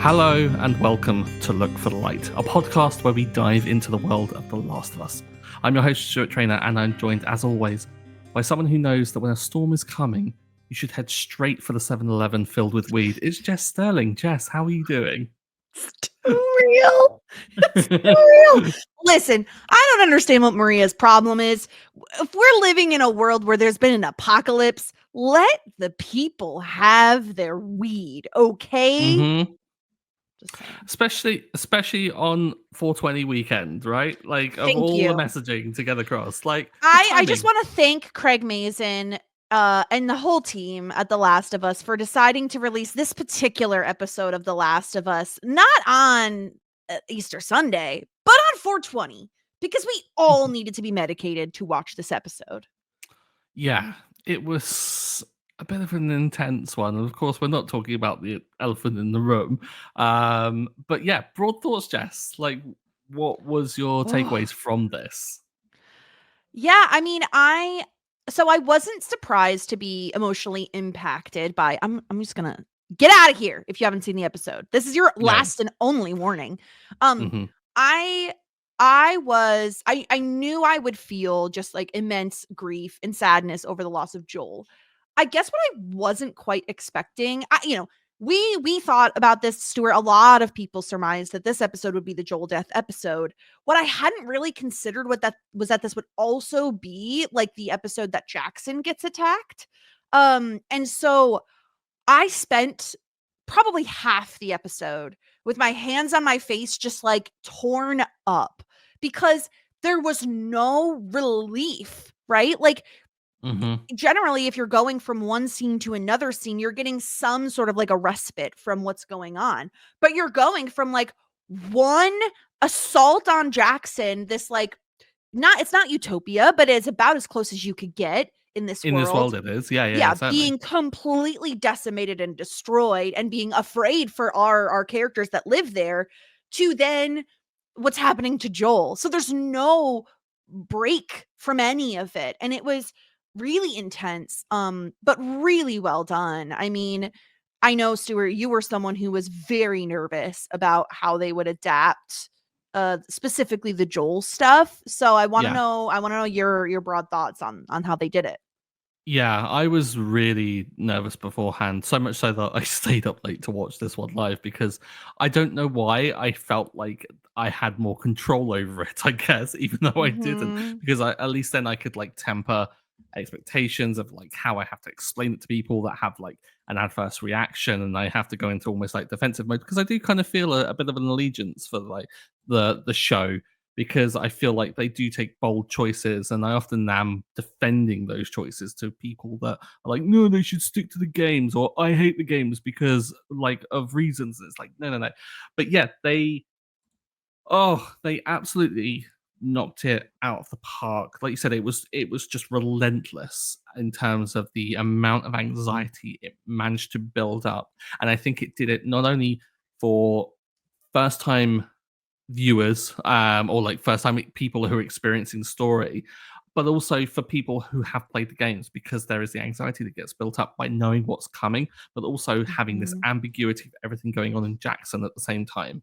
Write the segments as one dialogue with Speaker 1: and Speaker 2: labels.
Speaker 1: Hello and welcome to Look for the Light, a podcast where we dive into the world of The Last of Us. I'm your host, Stuart Trainer, and I'm joined, as always, by someone who knows that when a storm is coming, you should head straight for the 7-Eleven filled with weed. It's Jess Sterling. Jess, how are you doing?
Speaker 2: It's too real. It's too real. Listen, I don't understand what Maria's problem is. If we're living in a world where there's been an apocalypse, let the people have their weed, okay?
Speaker 1: Mm-hmm.
Speaker 2: Just saying.
Speaker 1: Especially on 420 weekend, right? Like, of
Speaker 2: Thank
Speaker 1: all
Speaker 2: you.
Speaker 1: the messaging to get across. Like,
Speaker 2: I just want to thank Craig Mazin and the whole team at The Last of Us for deciding to release this particular episode of The Last of Us, not on Easter Sunday, but on 420, because we all needed to be medicated to watch this episode.
Speaker 1: Yeah, it was a bit of an intense one. And of course, we're not talking about the elephant in the room. But yeah, broad thoughts, Jess. Like, what was your takeaways from this?
Speaker 2: Yeah, I mean, I wasn't surprised to be emotionally impacted by I'm just going to get out of here if you haven't seen the episode. This is your last and only warning.
Speaker 1: Mm-hmm.
Speaker 2: I knew I would feel just like immense grief and sadness over the loss of Joel. I guess what I wasn't quite expecting, we thought about this, Stuart. A lot of people surmised that this episode would be the Joel death episode. What I hadn't really considered that this would also be like the episode that Jackson gets attacked. And so I spent probably half the episode with my hands on my face, just like torn up, because there was no relief, right? Like, generally, if you're going from one scene to another scene, you're getting some sort of like a respite from what's going on. But you're going from like one assault on Jackson, this like it's not utopia, but it's about as close as you could get in this world.
Speaker 1: In this world, it is. Yeah,
Speaker 2: being completely decimated and destroyed and being afraid for our characters that live there, to then what's happening to Joel. So there's no break from any of it. And it was really intense, but really well done. I mean, I know, Stuart, you were someone who was very nervous about how they would adapt specifically the Joel stuff. So I want to know your broad thoughts on how they did it.
Speaker 1: Yeah, I was really nervous beforehand, so much so that I stayed up late to watch this one live because I don't know why I felt like I had more control over it, I guess, even though I didn't, because at least then I could like temper expectations of like how I have to explain it to people that have like an adverse reaction, and I have to go into almost like defensive mode because I do kind of feel a bit of an allegiance for like the show, because I feel like they do take bold choices, and I often am defending those choices to people that are like, no, they should stick to the games, or I hate the games because like of reasons. It's like, no. But yeah, they absolutely knocked it out of the park. Like you said, it was just relentless in terms of the amount of anxiety it managed to build up. And I think it did it not only for first time viewers, or like first time people who are experiencing the story, but also for people who have played the games, because there is the anxiety that gets built up by knowing what's coming, but also having this ambiguity of everything going on in Jackson at the same time.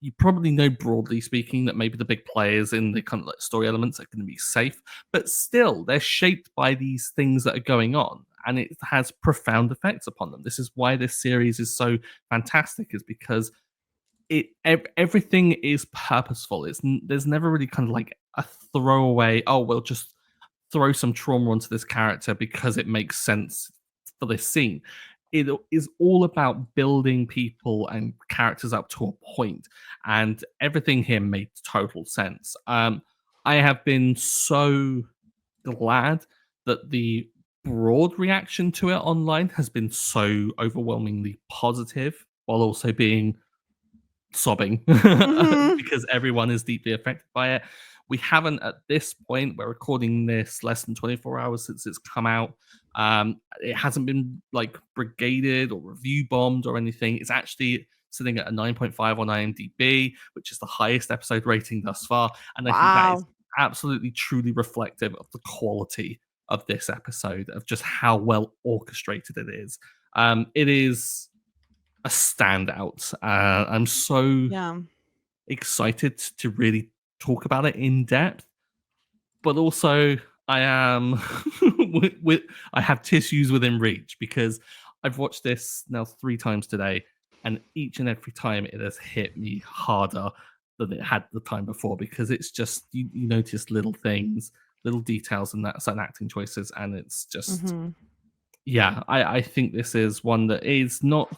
Speaker 1: You probably know, broadly speaking, that maybe the big players in the kind of like story elements are going to be safe, but still they're shaped by these things that are going on, and it has profound effects upon them. This is why this series is so fantastic, is because everything is purposeful. There's never really kind of like a throwaway, oh, we'll just throw some trauma onto this character because it makes sense for this scene. It is all about building people and characters up to a point, and everything here made total sense. I have been so glad that the broad reaction to it online has been so overwhelmingly positive, while also being sobbing because everyone is deeply affected by it. We haven't, at this point, we're recording this less than 24 hours since it's come out. It hasn't been like brigaded or review bombed or anything. It's actually sitting at a 9.5 on IMDb, which is the highest episode rating thus far. And I think that is absolutely truly reflective of the quality of this episode, of just how well orchestrated it is. It is a standout. I'm so
Speaker 2: Yeah.
Speaker 1: excited to really talk about it in depth, but also I am I have tissues within reach because I've watched this now 3 times today, and each and every time it has hit me harder than it had the time before because it's just you notice little things, little details, and that certain acting choices, and it's just
Speaker 2: Mm-hmm.
Speaker 1: yeah. I think this is one that is not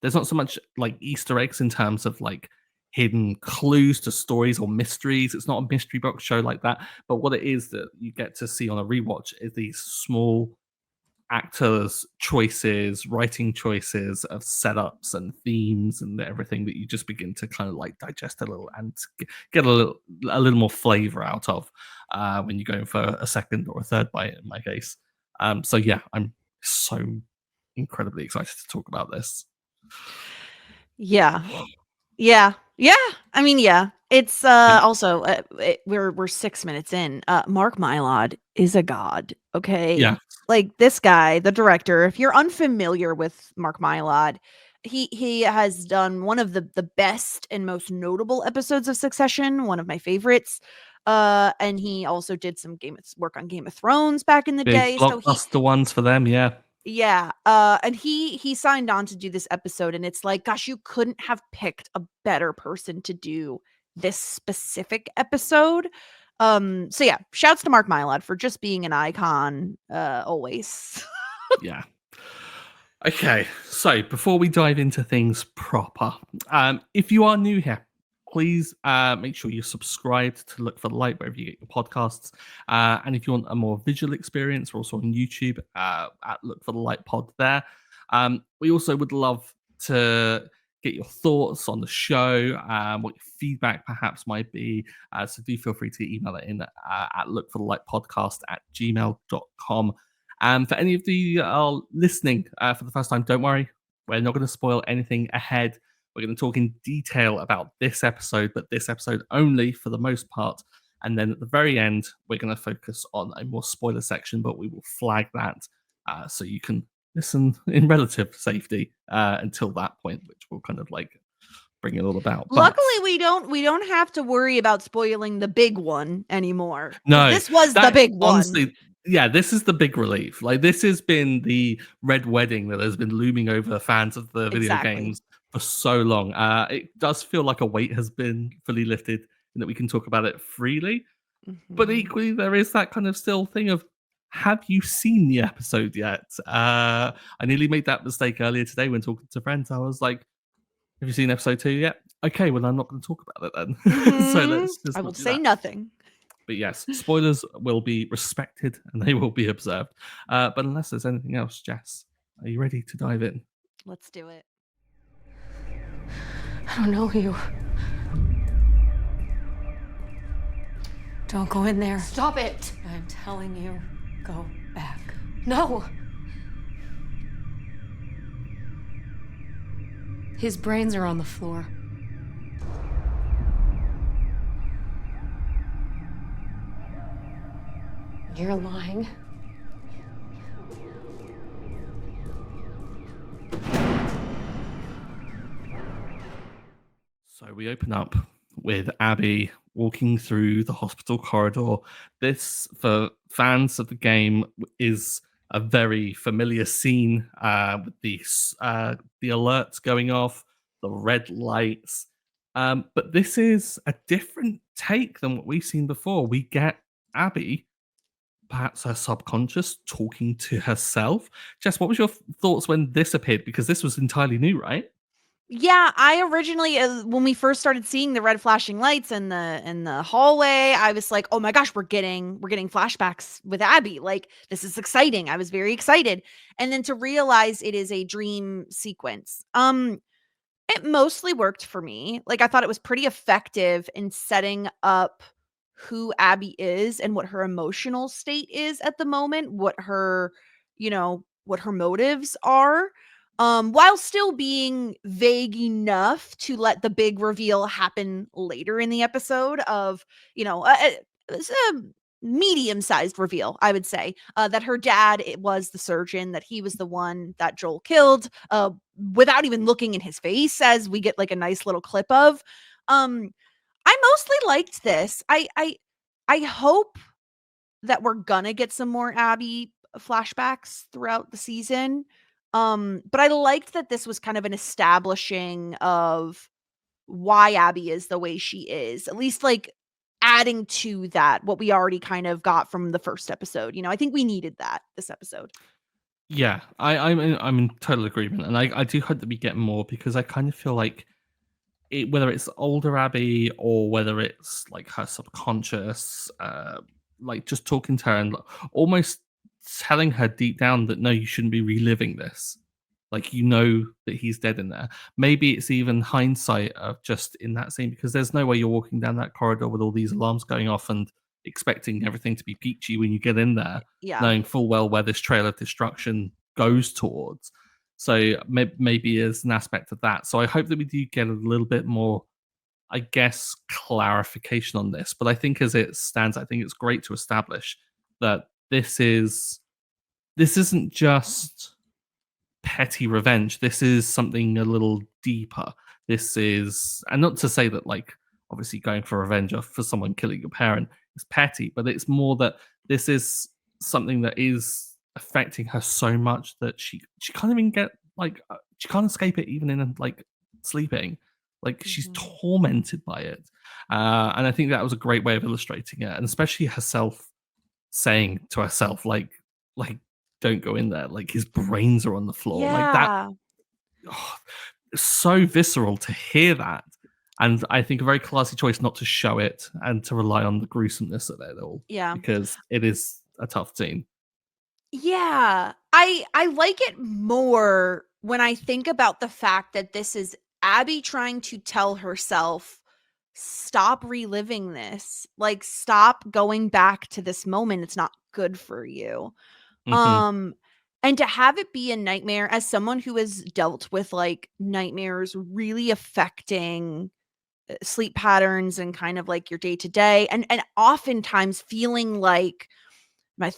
Speaker 1: there's not so much like Easter eggs in terms of like hidden clues to stories or mysteries. It's not a mystery box show like that. But what it is that you get to see on a rewatch is these small actors' choices, writing choices of setups and themes and everything that you just begin to kind of like digest a little and get a little more flavor out of when you're going for a second or a third bite in my case. So yeah, I'm so incredibly excited to talk about this.
Speaker 2: Yeah. Yeah. Yeah. I mean, yeah. It's
Speaker 1: Yeah.
Speaker 2: also we're 6 minutes in. Mark Mylod is a god, okay?
Speaker 1: Yeah.
Speaker 2: Like this guy, the director, if you're unfamiliar with Mark Mylod, he has done one of the best and most notable episodes of Succession, one of my favorites. And he also did some work on Game of Thrones back in the
Speaker 1: Big
Speaker 2: day. So
Speaker 1: blockbuster ones for them, yeah.
Speaker 2: yeah, and he signed on to do this episode, and it's like, gosh, you couldn't have picked a better person to do this specific episode. So yeah, shouts to Mark Mylod for just being an icon, always.
Speaker 1: Yeah. Okay, so before we dive into things proper, if you are new here, please make sure you're subscribed to Look for the Light wherever you get your podcasts. And if you want a more visual experience, we're also on YouTube at Look for the Light Pod there. We also would love to get your thoughts on the show, what your feedback perhaps might be. So do feel free to email it in at lookforthelightpodcast@gmail.com. And for any of the listening for the first time, don't worry. We're not going to spoil anything ahead. We're going to talk in detail about this episode, but this episode only for the most part. And then at the very end, we're going to focus on a more spoiler section, but we will flag that so you can listen in relative safety until that point, which will kind of like bring it all about.
Speaker 2: Luckily, we don't have to worry about spoiling the big one anymore.
Speaker 1: No,
Speaker 2: This was the
Speaker 1: that
Speaker 2: big one.
Speaker 1: honestly, yeah, this is the big relief. Like this has been the red wedding that has been looming over fans of the video
Speaker 2: Exactly.
Speaker 1: games for so long. It does feel like a weight has been fully lifted and that we can talk about it freely. But
Speaker 2: Mhm.
Speaker 1: equally, there is that kind of still thing of, have you seen the episode yet? I nearly made that mistake earlier today when talking to friends. I was like, have you seen episode 2 yet? Okay, well, I'm not going to talk about it then. So
Speaker 2: Mhm.
Speaker 1: let's just
Speaker 2: I
Speaker 1: not
Speaker 2: will
Speaker 1: do
Speaker 2: say
Speaker 1: that.
Speaker 2: nothing.
Speaker 1: But yes, spoilers will be respected and they will be observed. But unless there's anything else, Jess, are you ready to dive in?
Speaker 2: Let's do it.
Speaker 3: I don't know you. Don't go in there.
Speaker 4: Stop it!
Speaker 3: I'm telling you, go back. No! His brains are on the floor. You're lying.
Speaker 1: So we open up with Abby walking through the hospital corridor. This, for fans of the game, is a very familiar scene with the alerts going off, the red lights. But this is a different take than what we've seen before. We get Abby, perhaps her subconscious, talking to herself. Jess, what was your thoughts when this appeared? Because this was entirely new, right?
Speaker 2: Yeah, I originally when we first started seeing the red flashing lights in the hallway, I was like, "Oh my gosh, we're getting flashbacks with Abby. Like this is exciting." I was very excited. And then to realize it is a dream sequence. It mostly worked for me. Like I thought it was pretty effective in setting up who Abby is and what her emotional state is at the moment, what her motives are. While still being vague enough to let the big reveal happen later in the episode of, it's a medium-sized reveal, I would say, that her dad it was the surgeon, that he was the one that Joel killed. without even looking in his face, as we get like a nice little clip of. I mostly liked this. I hope that we're gonna get some more Abby flashbacks throughout the season. But I liked that this was kind of an establishing of why Abby is the way she is. At least like adding to that what we already kind of got from the first episode. I think we needed that this episode.
Speaker 1: Yeah, I'm in total agreement, and I do hope that we get more, because I kind of feel like whether it's older Abby or whether it's like her subconscious, like just talking to her and almost telling her deep down that no, you shouldn't be reliving this. Like, that he's dead in there. Maybe it's even hindsight of just in that scene, because there's no way you're walking down that corridor with all these alarms going off and expecting everything to be peachy when you get in there,
Speaker 2: Yeah.
Speaker 1: knowing full well where this trail of destruction goes towards. So maybe as an aspect of that. So I hope that we do get a little bit more, I guess, clarification on this. But I think as it stands, I think it's great to establish that this isn't just petty revenge. This is something a little deeper. This is, and not to say that, like, obviously going for revenge for someone killing your parent is petty, but it's more that this is something that is affecting her so much that she can't even get, like, she can't escape it even in like sleeping. Like, she's tormented by it. And I think that was a great way of illustrating it, and especially herself saying to herself, like don't go in there. Like, his brains are on the floor. Like that. Oh, it's so visceral to hear that. And I think a very classy choice not to show it and to rely on the gruesomeness of it all.
Speaker 2: Yeah.
Speaker 1: Because it is a tough scene.
Speaker 2: Yeah. I like it more when I think about the fact that this is Abby trying to tell herself, stop reliving this. Like, stop going back to this moment. It's not good for you. And to have it be a nightmare, as someone who has dealt with like nightmares really affecting sleep patterns and kind of like your day to day, and oftentimes feeling like my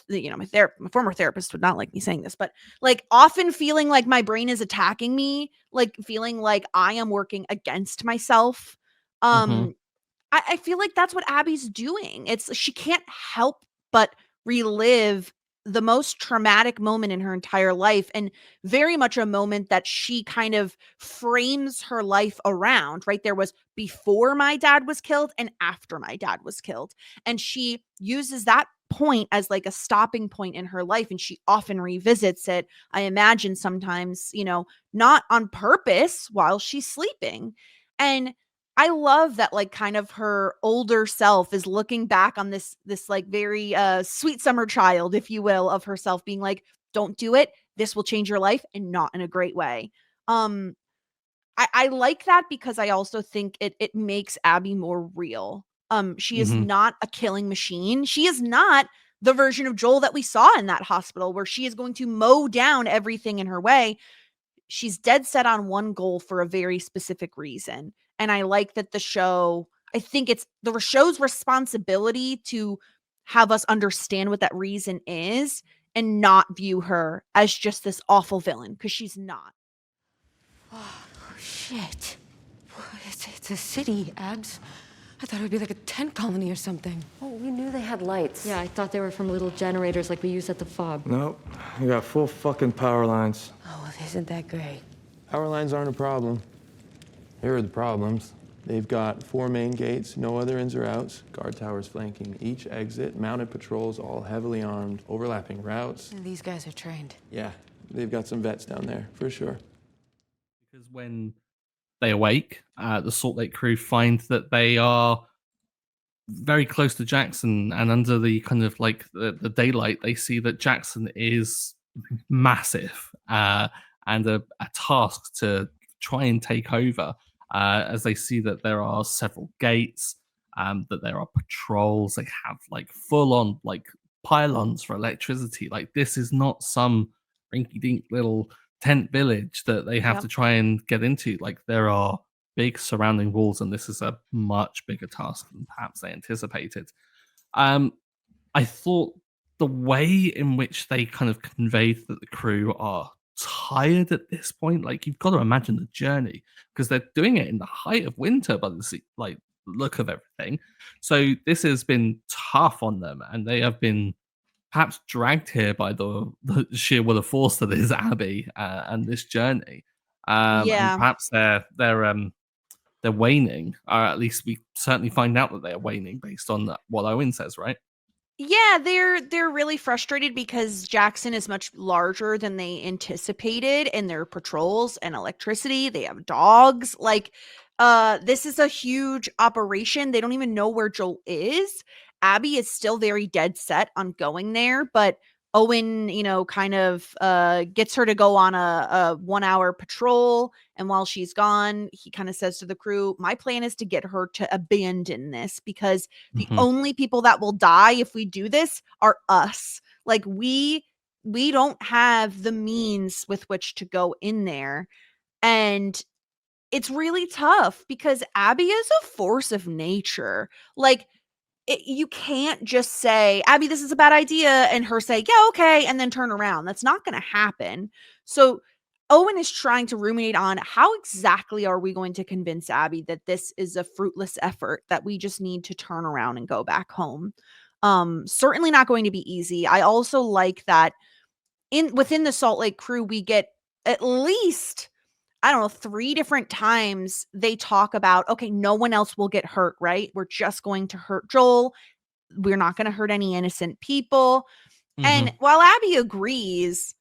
Speaker 2: former therapist would not like me saying this, but like often feeling like my brain is attacking me, like feeling like I am working against myself. I feel like that's what Abby's doing. She can't help but relive the most traumatic moment in her entire life, and very much a moment that she kind of frames her life around, right? There was before my dad was killed and after my dad was killed. And she uses that point as like a stopping point in her life, and she often revisits it, I imagine sometimes, not on purpose, while she's sleeping. And I love that, like, kind of her older self is looking back on this like very sweet summer child, if you will, of herself being like, don't do it. This will change your life, and not in a great way. I like that because I also think it makes Abby more real. She is not a killing machine. She is not the version of Joel that we saw in that hospital, where she is going to mow down everything in her way. She's dead set on one goal for a very specific reason. And I like that I think it's the show's responsibility to have us understand what that reason is and not view her as just this awful villain, because she's not.
Speaker 3: Oh, shit. It's a city, Abs. I thought it would be like a tent colony or something.
Speaker 4: Oh, we knew they had lights.
Speaker 3: Yeah, I thought they were from little generators like we use at the fob.
Speaker 5: Nope. We got full fucking power lines.
Speaker 3: Oh, well, isn't that great?
Speaker 6: Power lines aren't a problem. Here are the problems. They've got 4 main gates, no other ins or outs, guard towers flanking each exit, mounted patrols, all heavily armed, overlapping routes.
Speaker 3: And these guys are trained.
Speaker 6: Yeah, they've got some vets down there, for sure.
Speaker 1: Because when they awake, the Salt Lake crew find that they are very close to Jackson, and under the kind of like the daylight, they see that Jackson is massive and a task to try and take over, as they see that there are several gates, that there are patrols. They have like full on like pylons for electricity. Like, this is not some rinky-dink little tent village that they have to try and get into. Like, there are big surrounding walls, and this is a much bigger task than perhaps they anticipated. I thought the way in which they kind of conveyed that the crew are tired at this point. Like, you've got to imagine the journey because they're doing it in the height of winter by the like look of everything. So this has been tough on them, and they have been perhaps dragged here by the sheer will of force that is Abby and this journey. And
Speaker 2: Yeah.
Speaker 1: perhaps they're waning, or at least we certainly find out that they are waning based on what Owen says, right?
Speaker 2: Yeah, they're really frustrated because Jackson is much larger than they anticipated in their patrols and electricity. They have dogs. Like, this is a huge operation. They don't even know where Joel is. Abby is still very dead set on going there, but Owen, kind of gets her to go on a 1 hour patrol. And while she's gone, he kind of says to the crew, my plan is to get her to abandon this because the
Speaker 1: Mhm.
Speaker 2: only people that will die if we do this are us. Like, we don't have the means with which to go in there. And it's really tough because Abby is a force of nature. Like, you can't just say, Abby, this is a bad idea, and her say, yeah, okay, and then turn around. That's not going to happen. So Owen is trying to ruminate on how exactly are we going to convince Abby that this is a fruitless effort, that we just need to turn around and go back home. Certainly not going to be easy. I also like that within the Salt Lake crew, we get at least, I don't know, 3 different times they talk about, okay, no one else will get hurt, right? We're just going to hurt Joel. We're not going to hurt any innocent people. And
Speaker 1: Mhm.
Speaker 2: while Abby agrees,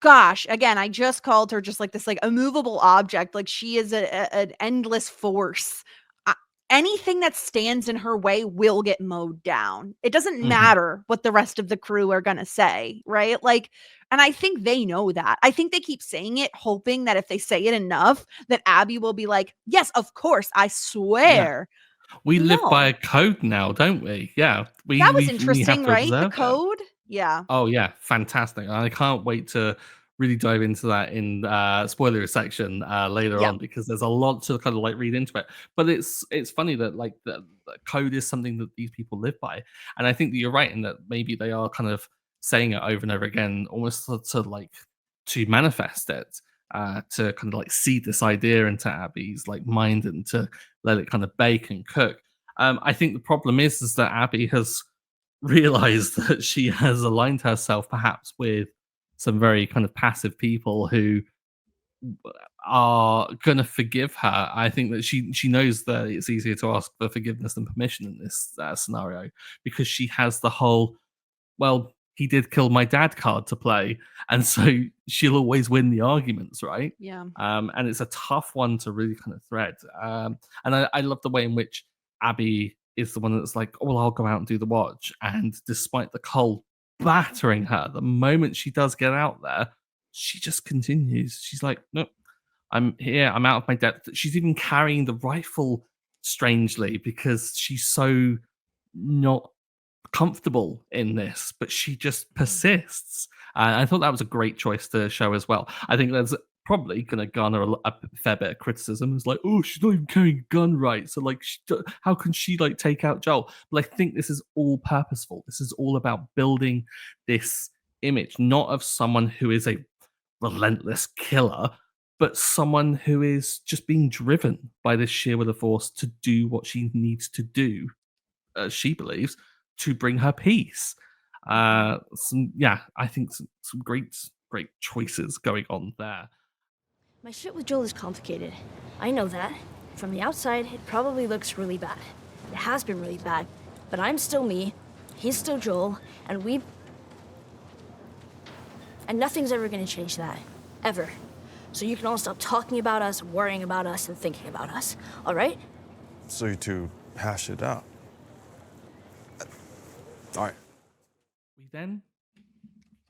Speaker 2: gosh, again, I just called her just like this, like, immovable object. Like, she is an endless force. Anything that stands in her way will get mowed down. It doesn't
Speaker 1: Mhm.
Speaker 2: matter what the rest of the crew are going to say, right? Like, and I think they know that. I think they keep saying it, hoping that if they say it enough, that Abby will be like, yes, of course, I
Speaker 1: Yeah.
Speaker 2: swear.
Speaker 1: We live by
Speaker 2: No.
Speaker 1: a code now, don't we? Yeah.
Speaker 2: That was
Speaker 1: We have
Speaker 2: interesting,
Speaker 1: to
Speaker 2: right? The
Speaker 1: observe it.
Speaker 2: code? Yeah.
Speaker 1: Oh yeah, fantastic! I can't wait to really dive into that in spoiler section later
Speaker 2: Yeah.
Speaker 1: on because there's a lot to kind of like read into it. But it's funny that like the code is something that these people live by, and I think that you're right in that maybe they are kind of saying it over and over again, almost to manifest it, to kind of like seed this idea into Abby's like mind and to let it kind of bake and cook. I think the problem is that Abby has realized that she has aligned herself perhaps with some very kind of passive people who are going to forgive her. I think that she knows that it's easier to ask for forgiveness than permission in this scenario because she has the whole, well, he did kill my dad card to play, and so she'll always win the arguments, right?
Speaker 2: Yeah.
Speaker 1: And it's a tough one to really kind of thread. And I love the way in which Abby is the one that's like, oh, well, I'll go out and do the watch. And despite the cold battering her, the moment she does get out there, she just continues. She's like, nope, I'm here. I'm out of my depth. She's even carrying the rifle strangely because she's so not comfortable in this, but she just persists. I thought that was a great choice to show as well. I think there's probably going to garner a fair bit of criticism. It's like, oh, she's not even carrying a gun right. So, like, how can she, like, take out Joel? But I think this is all purposeful. This is all about building this image, not of someone who is a relentless killer, but someone who is just being driven by this sheer will of force to do what she needs to do, she believes, to bring her peace. Yeah, I think some great choices going on there.
Speaker 7: My shit with Joel is complicated. I know that. From the outside, it probably looks really bad. It has been really bad. But I'm still me, he's still Joel, and nothing's ever gonna change that. Ever. So you can all stop talking about us, worrying about us, and thinking about us. All right?
Speaker 8: So you two hash it out. All right.
Speaker 1: We then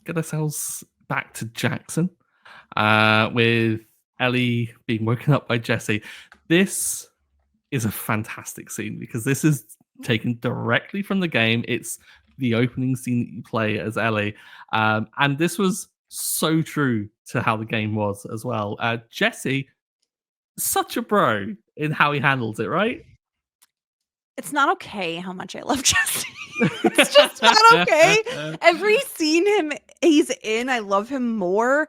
Speaker 1: get ourselves back to Jackson with Ellie being woken up by Jesse. This is a fantastic scene because this is taken directly from the game. It's the opening scene that you play as Ellie. And this was so true to how the game was as well. Jesse, such a bro in how he handles it, right?
Speaker 2: It's not okay how much I love Jesse. It's just not okay. Every scene he's in, I love him more.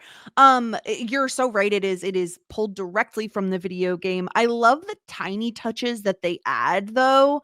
Speaker 2: You're so right. It is pulled directly from the video game. I love the tiny touches that they add though.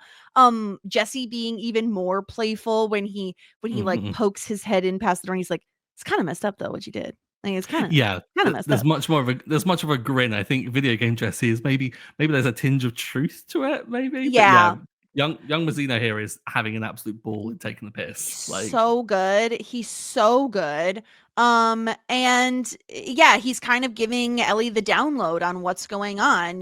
Speaker 2: Jesse being even more playful when he like
Speaker 1: Mhm.
Speaker 2: pokes his head in past the door. And he's like, it's kind of messed up though what you did. Like it's kind
Speaker 1: Yeah,
Speaker 2: of messed
Speaker 1: there's
Speaker 2: up.
Speaker 1: much more of a grin. I think video game Jesse is maybe there's a tinge of truth to it, maybe. But yeah,
Speaker 2: Yeah.
Speaker 1: young Mazzino here is having an absolute ball and taking the piss. Like,
Speaker 2: So good. He's so good. And yeah, he's kind of giving Ellie the download on what's going on.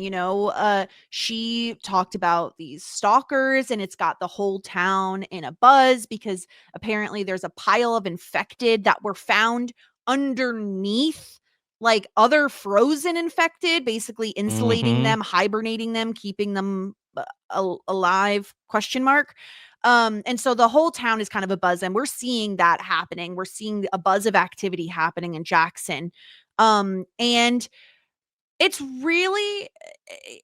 Speaker 2: She talked about these stalkers and it's got the whole town in a buzz because apparently there's a pile of infected that were found underneath like other frozen infected, basically insulating
Speaker 1: mhm.
Speaker 2: them, hibernating them, keeping them alive, question mark. And so the whole town is kind of a buzz, and we're seeing that happening. We're seeing a buzz of activity happening in Jackson. And it's really,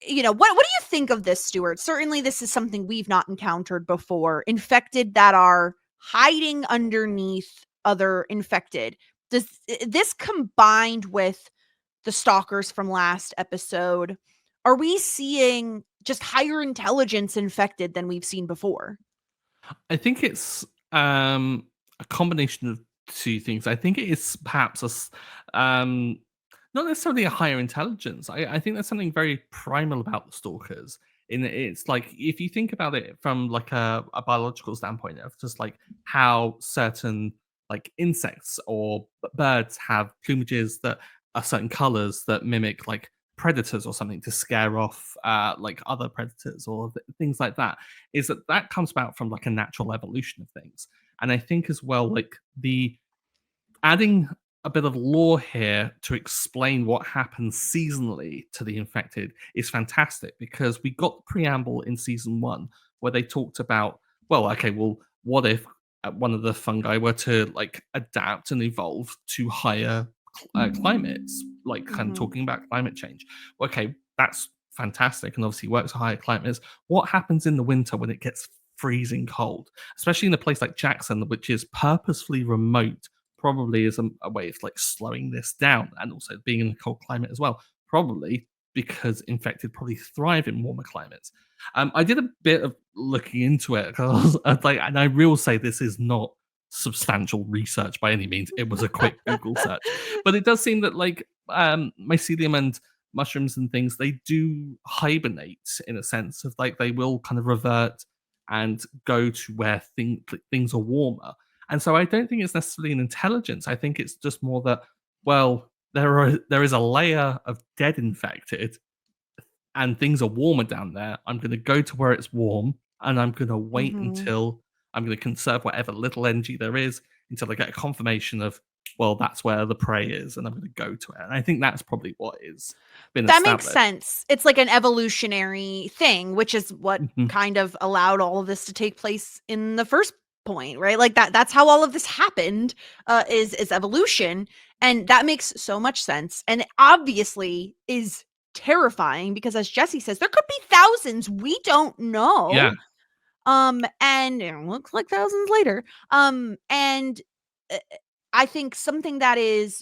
Speaker 2: what do you think of this, Stuart? Certainly, this is something we've not encountered before. Infected that are hiding underneath other infected. Does this combined with the stalkers from last episode, are we seeing just higher intelligence infected than we've seen before?
Speaker 1: I think it's a combination of two things. I think it is perhaps not necessarily a higher intelligence. I think there's something very primal about the stalkers. It's like if you think about it from like a biological standpoint of just like how certain like insects or birds have plumages that are certain colors that mimic like predators or something to scare off like other predators or things like that, is that comes about from like a natural evolution of things. And I think as well, like the adding a bit of lore here to explain what happens seasonally to the infected is fantastic because we got the preamble in season 1 where they talked about, well, okay, well, what if one of the fungi were to like adapt and evolve to higher climates, like kind of
Speaker 2: Mhm.
Speaker 1: talking about climate change. Okay, that's fantastic and obviously works at higher climates. What happens in the winter when it gets freezing cold, especially in a place like Jackson, which is purposefully remote, probably is a way of like slowing this down, and also being in a cold climate as well, probably because infected probably thrive in warmer climates. I did a bit of looking into it because like, and I will say this is not substantial research by any means. It was a quick Google search, but it does seem that like mycelium and mushrooms and things, they do hibernate in a sense of like they will kind of revert and go to where things are warmer. And so I don't think it's necessarily an intelligence. I think it's just more that, well, there is a layer of dead infected and things are warmer down there. I'm going to go to where it's warm and I'm going to wait
Speaker 2: Mhm.
Speaker 1: until I'm going to conserve whatever little energy there is until I get a confirmation of, well, that's where the prey is and I'm going to go to it. And I think that's probably what is been
Speaker 2: That makes
Speaker 1: established.
Speaker 2: sense. It's like an evolutionary thing, which is what
Speaker 1: Mhm.
Speaker 2: kind of allowed all of this to take place in the first point, right? Like that's how all of this happened, is evolution. And that makes so much sense. And it obviously is terrifying because as Jesse says, there could be thousands. We don't know.
Speaker 1: Yeah.
Speaker 2: And it looks like thousands later. And uh, I think something that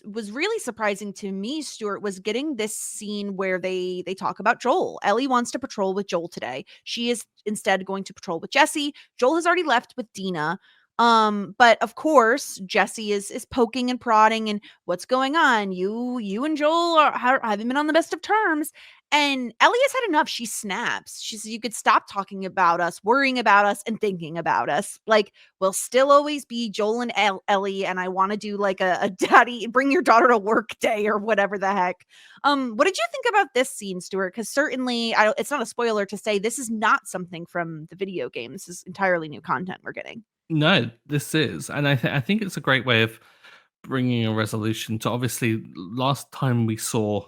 Speaker 2: was really surprising to me, Stuart, was getting this scene where they talk about Joel. Ellie wants to patrol with Joel today. She is instead going to patrol with Jesse. Joel has already left with Dina. But of course, Jesse is poking and prodding and what's going on? You and Joel haven't been on the best of terms. And Ellie has had enough. She snaps. She says, you could stop talking about us, worrying about us, and thinking about us. Like, we'll still always be Joel and Ellie. And I want to do like a daddy, bring your daughter to work day or whatever the heck. What did you think about this scene, Stuart? Because certainly, it's not a spoiler to say this is not something from the video game. This is entirely new content we're getting.
Speaker 1: No, this is. And I think it's a great way of bringing a resolution to, obviously, last time we saw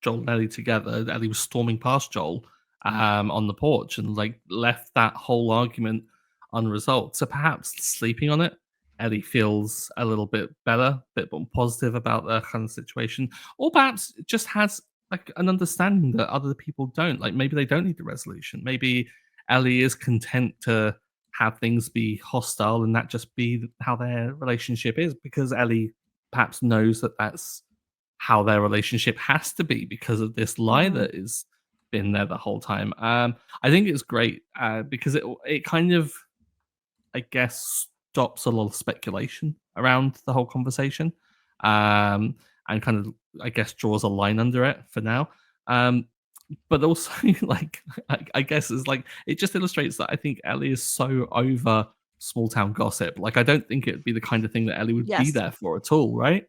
Speaker 1: Joel and Ellie together, Ellie was storming past Joel on the porch and like left that whole argument unresolved. So perhaps sleeping on it, Ellie feels a little bit better, a bit more positive about the kind of situation, or perhaps just has like an understanding that other people don't. Like maybe they don't need the resolution. Maybe Ellie is content to have things be hostile and that just be how their relationship is, because Ellie perhaps knows that that's how their relationship has to be because of this lie that is been there the whole time. I think it's great because it kind of, I guess, stops a lot of speculation around the whole conversation, and kind of, I guess, draws a line under it for now. But also, like, I guess it's like it just illustrates that I think Ellie is so over small town gossip. Like, I don't think it'd be the kind of thing that Ellie would be
Speaker 2: Yes.
Speaker 1: there for at all, right?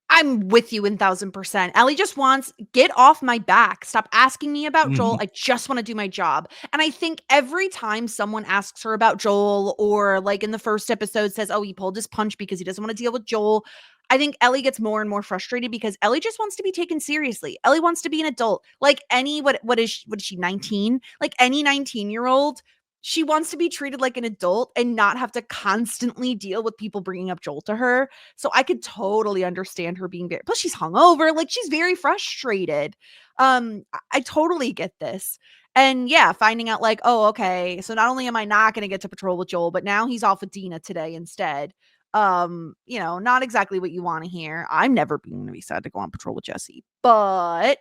Speaker 2: I'm with you 1000%. Ellie just wants, get off my back. Stop asking me about Joel. I just want to do my job. And I think every time someone asks her about Joel, or like in the first episode says, oh, he pulled his punch because he doesn't want to deal with Joel, I think Ellie gets more and more frustrated because Ellie just wants to be taken seriously. Ellie wants to be an adult. Like any, what is she, 19? Like any 19-year-old, she wants to be treated like an adult and not have to constantly deal with people bringing up Joel to her. So I could totally understand her being very, plus she's hungover, like she's very frustrated. I totally get this. And yeah, finding out like, oh, okay, so not only am I not going to get to patrol with Joel, but now he's off with Dina today instead. Not exactly what you want to hear. I'm never going to be sad to go on patrol with Jesse, but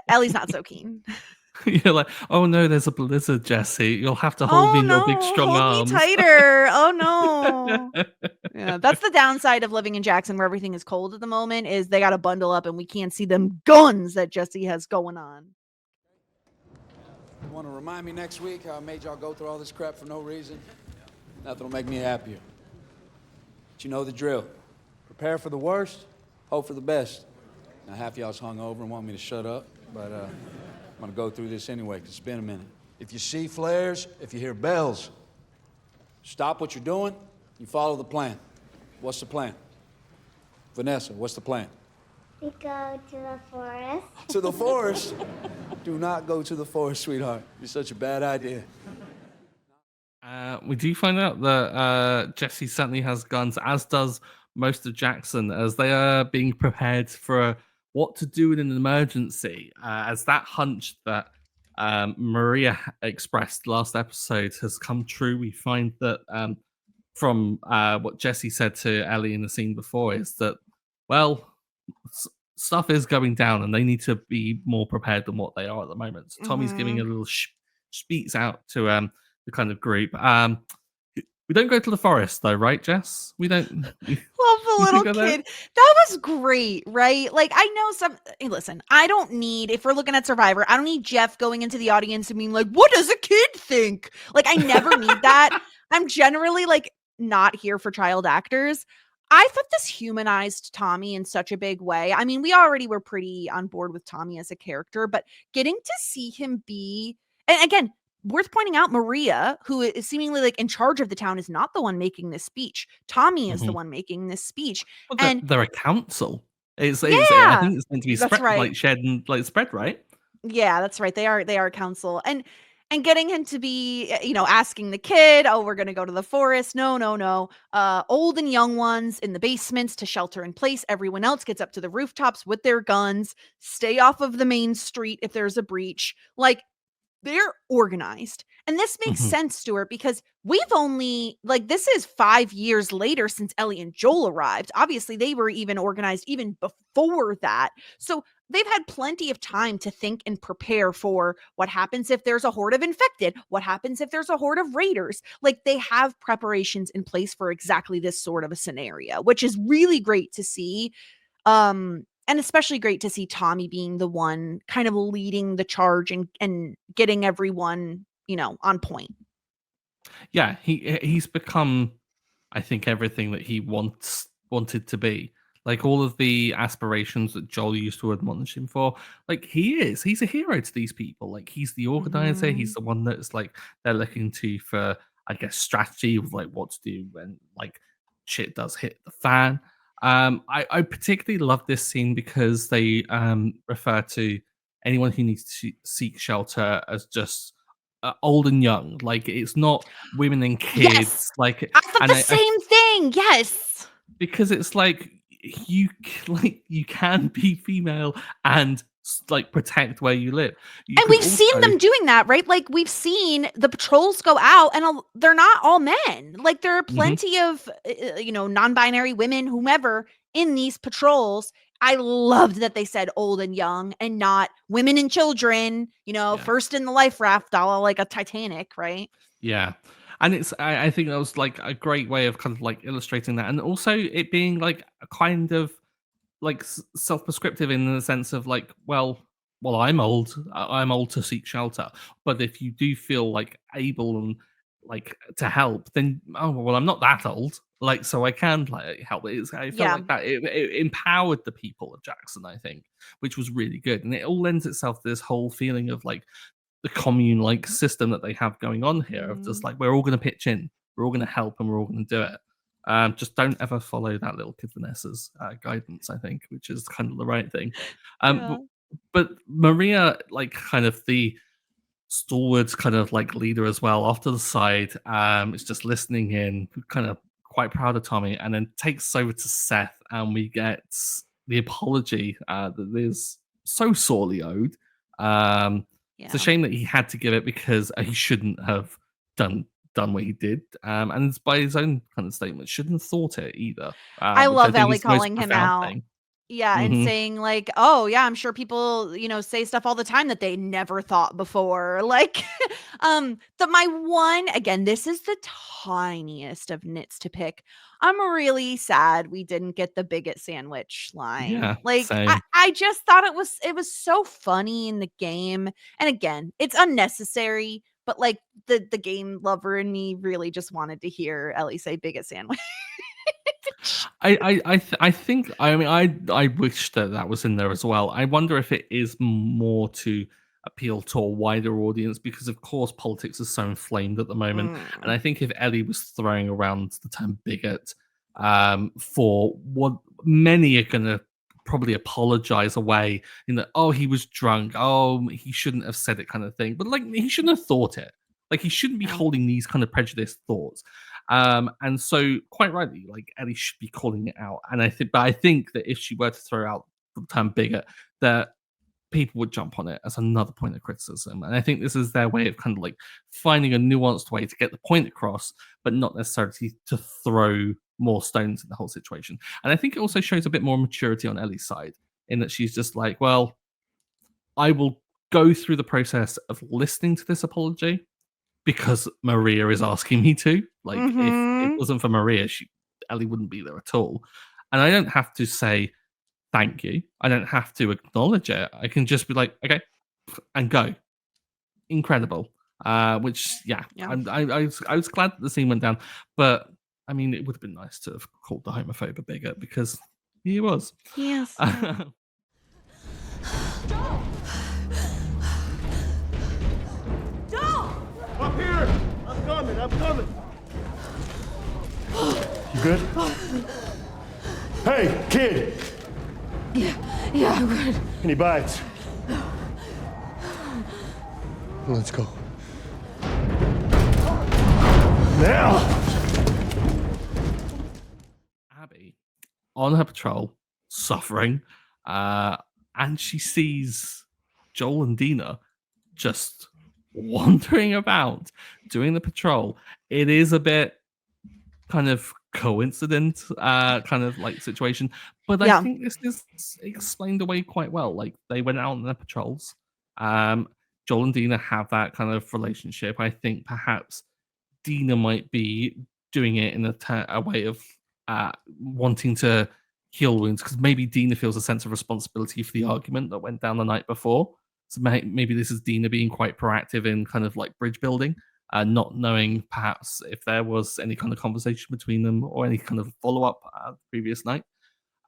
Speaker 2: Ellie's not so keen.
Speaker 1: You're like, oh no, there's a blizzard, Jesse. You'll have to hold me in your big strong
Speaker 2: hold
Speaker 1: arms.
Speaker 2: me tighter. Oh no. Yeah, that's the downside of living in Jackson, where everything is cold at the moment, is they got to bundle up and we can't see them guns that Jesse has going on.
Speaker 9: You want to remind me next week how I made y'all go through all this crap for no reason? Nothing will make me happier. But you know the drill. Prepare for the worst, hope for the best. Now half y'all's hungover and want me to shut up, but I'm gonna go through this anyway, because it's been a minute. If you see flares, if you hear bells, stop what you're doing, you follow the plan. What's the plan? Vanessa, what's the plan?
Speaker 10: We go to the forest.
Speaker 9: To the forest? Do not go to the forest, sweetheart. You're such a bad idea.
Speaker 1: We do find out that Jesse certainly has guns, as does most of Jackson, as they are being prepared for what to do in an emergency. As that hunch that Maria expressed last episode has come true, we find that from what Jesse said to Ellie in the scene before, is that, well, stuff is going down and they need to be more prepared than what they are at the moment. So Tommy's giving a little speaks out to the kind of group. We don't go to the forest though, right, Jess? We don't.
Speaker 2: Love the little kid. That was great, right? Like, I know listen, I don't need, if we're looking at Survivor, I don't need Jeff going into the audience and being like, what does a kid think? Like, I never need that. I'm generally like not here for child actors. I thought this humanized Tommy in such a big way. I mean, we already were pretty on board with Tommy as a character, but getting to see him be, and again, worth pointing out, Maria, who is seemingly like in charge of the town, is not the one making this speech. Tommy is the one making this speech.
Speaker 1: Well,
Speaker 2: and
Speaker 1: they're a council. I think it's meant to be spread,
Speaker 2: right.
Speaker 1: like shared and like spread, right?
Speaker 2: Yeah, that's right. They are a council. And getting him to be, asking the kid, oh, we're going to go to the forest. No. Old and young ones in the basements to shelter in place. Everyone else gets up to the rooftops with their guns, stay off of the main street if there's a breach. Like, they're organized. And this makes sense, Stuart, because we've only, like, this is 5 years later since Ellie and Joel arrived. Obviously, they were even organized even before that. So they've had plenty of time to think and prepare for what happens if there's a horde of infected, what happens if there's a horde of raiders. Like, they have preparations in place for exactly this sort of a scenario, which is really great to see. And especially great to see Tommy being the one kind of leading the charge and getting everyone, on point.
Speaker 1: Yeah, he's become, I think, everything that he wanted to be. Like, all of the aspirations that Joel used to admonish him for, like, he's a hero to these people. Like, he's the organizer. He's the one that's like they're looking to for, I guess, strategy of like what to do when like shit does hit the fan. I particularly love this scene because they refer to anyone who needs to seek shelter as just old and young. Like, it's not women and kids.
Speaker 2: Yes!
Speaker 1: Like,
Speaker 2: I thought the same thing. Yes,
Speaker 1: because it's like you can be female and like protect where you live. You
Speaker 2: And
Speaker 1: could
Speaker 2: we've seen
Speaker 1: also-
Speaker 2: them doing that, right? Like we've seen the patrols go out and they're not all men. Like there are plenty of non-binary women, whomever, in these patrols. I loved that they said old and young and not women and children, first in the life raft, all like a Titanic, right?
Speaker 1: Yeah. And I think that was like a great way of kind of like illustrating that. And also it being like a kind of like self-prescriptive in the sense of like, well, I'm old. I'm old to seek shelter. But if you do feel like able and like to help, then well, I'm not that old. Like, so I can like help. I felt like that. It empowered the people of Jackson, I think, which was really good. And it all lends itself to this whole feeling of like the commune like system that they have going on here of just like we're all going to pitch in, we're all going to help, and we're all going to do it. Just don't ever follow that little kid Vanessa's guidance, I think, which is kind of the right thing. But Maria, like kind of the stalwart kind of like leader as well, off to the side, is just listening in, kind of quite proud of Tommy, and then takes over to Seth, and we get the apology that is so sorely owed. It's a shame that he had to give it because he shouldn't have done what he did, and it's by his own kind of statement, shouldn't have thought it either.
Speaker 2: I
Speaker 1: which
Speaker 2: love
Speaker 1: think
Speaker 2: Ellie
Speaker 1: is the most
Speaker 2: calling him
Speaker 1: profound
Speaker 2: out.
Speaker 1: thing.
Speaker 2: Yeah, and saying like, "Oh, yeah, I'm sure people, say stuff all the time that they never thought before." Like, my one, again, this is the tiniest of nits to pick. I'm really sad we didn't get the bigot sandwich line.
Speaker 1: Yeah,
Speaker 2: Like,
Speaker 1: same.
Speaker 2: I just thought it was so funny in the game, and again, it's unnecessary. But like the game lover in me really just wanted to hear Ellie say bigot sandwich.
Speaker 1: I think I wish that was in there as well. I wonder if it is more to appeal to a wider audience because of course politics is so inflamed at the moment, and I think if Ellie was throwing around the term bigot for what many are gonna probably apologize away in that, oh, he was drunk, oh, he shouldn't have said it kind of thing, but like he shouldn't have thought it, like he shouldn't be holding these kind of prejudiced thoughts. And so quite rightly, like Ellie should be calling it out. And I think that if she were to throw out the term bigot, that people would jump on it as another point of criticism. And I think this is their way of kind of like finding a nuanced way to get the point across, but not necessarily to throw more stones in the whole situation. And I think it also shows a bit more maturity on Ellie's side in that she's just like, well, I will go through the process of listening to this apology because Maria is asking me to. Like, if it wasn't for Maria, Ellie wouldn't be there at all. And I don't have to say thank you. I don't have to acknowledge it. I can just be like, okay, and go. Incredible. I was glad that the scene went down. But, I mean, it would have been nice to have called the homophobe a bigot because he was.
Speaker 2: Yes.
Speaker 11: Up here! I'm coming! You good? Hey, kid!
Speaker 3: Yeah, I'm good.
Speaker 11: Any bites? Let's go. Now!
Speaker 1: Abby, on her patrol, suffering, and she sees Joel and Dina just wandering about doing the patrol. It is a bit kind of coincident kind of like situation, but I think this is explained away quite well. Like they went out on their patrols. Joel and Dina have that kind of relationship. I think perhaps Dina might be doing it in a way of wanting to heal wounds because maybe Dina feels a sense of responsibility for the argument that went down the night before. So maybe this is Dina being quite proactive in kind of like bridge building, not knowing perhaps if there was any kind of conversation between them or any kind of follow-up the previous night.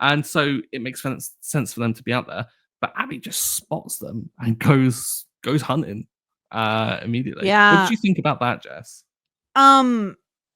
Speaker 1: And so it makes sense for them to be out there. But Abby just spots them and goes hunting immediately.
Speaker 2: Yeah.
Speaker 1: What did you think about that, Jess?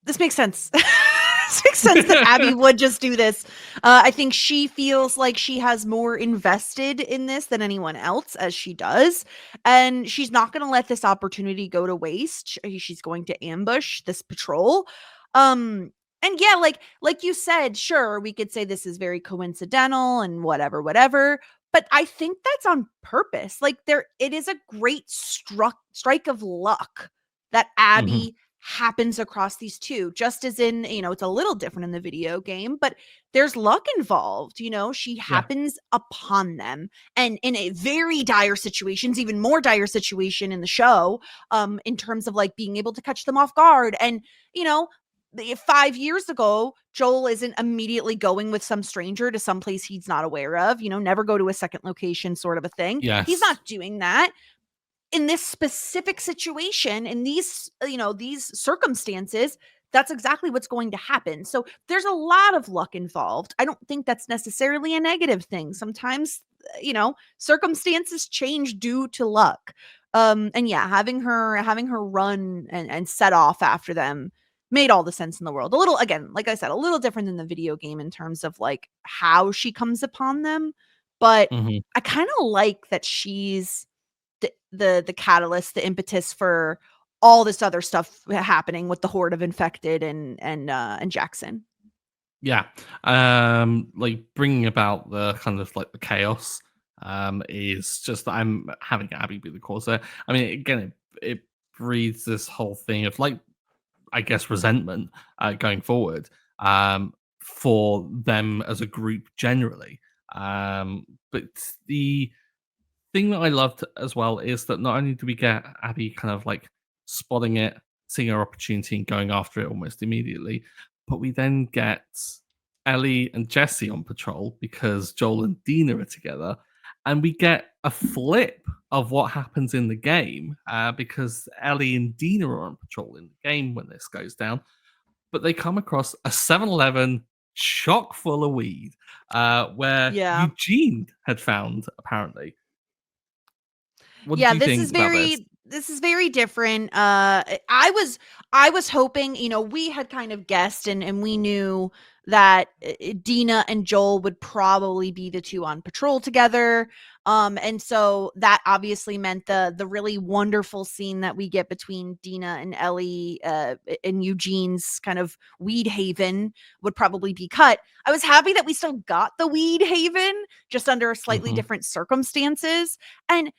Speaker 2: This makes sense. This makes sense that Abby would just do this. I think she feels like she has more invested in this than anyone else, as she does. And she's not going to let this opportunity go to waste. She's going to ambush this patrol. And yeah, like you said, sure, we could say this is very coincidental and whatever. but I think that's on purpose. Like it is a great strike of luck that Abby happens across these two, just as in, it's a little different in the video game, but there's luck involved. She happens upon them, and in a very dire situations, even more dire situation in the show, in terms of like being able to catch them off guard. And 5 years ago, Joel isn't immediately going with some stranger to some place he's not aware of, never go to a second location sort of a thing.
Speaker 1: Yes.
Speaker 2: He's not doing that. In this specific situation, in these, these circumstances, that's exactly what's going to happen. So there's a lot of luck involved. I don't think that's necessarily a negative thing. Sometimes, circumstances change due to luck. And yeah, having her run and set off after them made all the sense in the world. A little, again, like I said, a little different than the video game in terms of like how she comes upon them. But I kind of like that she's the catalyst, the impetus for all this other stuff happening with the horde of infected and Jackson.
Speaker 1: Yeah. Like bringing about the kind of like the chaos is just that I'm having Abby be the cause there. I mean, again, it breeds this whole thing of like, I guess, resentment going forward for them as a group generally. But the thing that I loved as well is that not only do we get Abby kind of like spotting it, seeing her opportunity and going after it almost immediately, but we then get Ellie and Jesse on patrol because Joel and Dina are together, and we get a flip of what happens in the game because Ellie and Dina are on patrol in the game when this goes down, but they come across a 7-Eleven chock full of weed where Eugene had found apparently. What do you think about this?
Speaker 2: This is very different. I was hoping, we had kind of guessed and we knew that Dina and Joel would probably be the two on patrol together. And so that obviously meant the really wonderful scene that we get between Dina and Ellie in Eugene's kind of weed haven would probably be cut. I was happy that we still got the weed haven, just under slightly different circumstances. And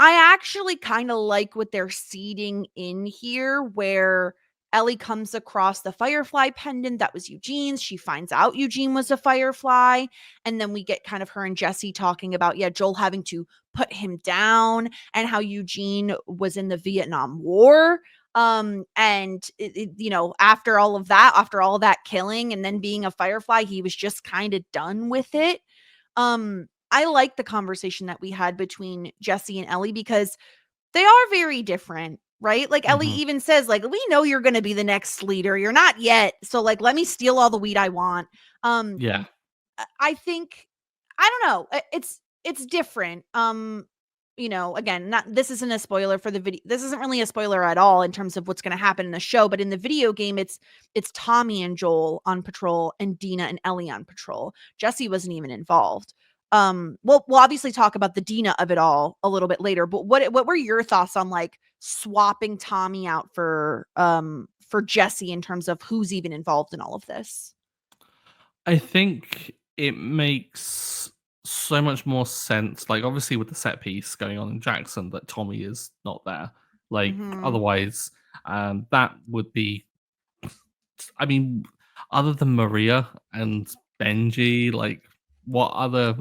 Speaker 2: I actually kind of like what they're seeding in here, where Ellie comes across the Firefly pendant that was Eugene's. She finds out Eugene was a Firefly. And then we get kind of her and Jesse talking about, Joel having to put him down and how Eugene was in the Vietnam War. And after all of that killing and then being a Firefly, he was just kind of done with it. I like the conversation that we had between Jesse and Ellie because they are very different, right? Like Ellie even says, like, we know you're going to be the next leader. You're not yet. So like, let me steal all the weed I want. I think, I don't know. It's different. Again, this isn't a spoiler for the video. This isn't really a spoiler at all in terms of what's going to happen in the show, but in the video game, it's Tommy and Joel on patrol and Dina and Ellie on patrol. Jesse wasn't even involved. We'll obviously talk about the Dina of it all a little bit later, but what were your thoughts on like swapping Tommy out for Jesse in terms of who's even involved in all of this?
Speaker 1: I think it makes so much more sense. Like obviously with the set piece going on in Jackson, that Tommy is not there. Like otherwise, that would be. I mean, other than Maria and Benji, like. What other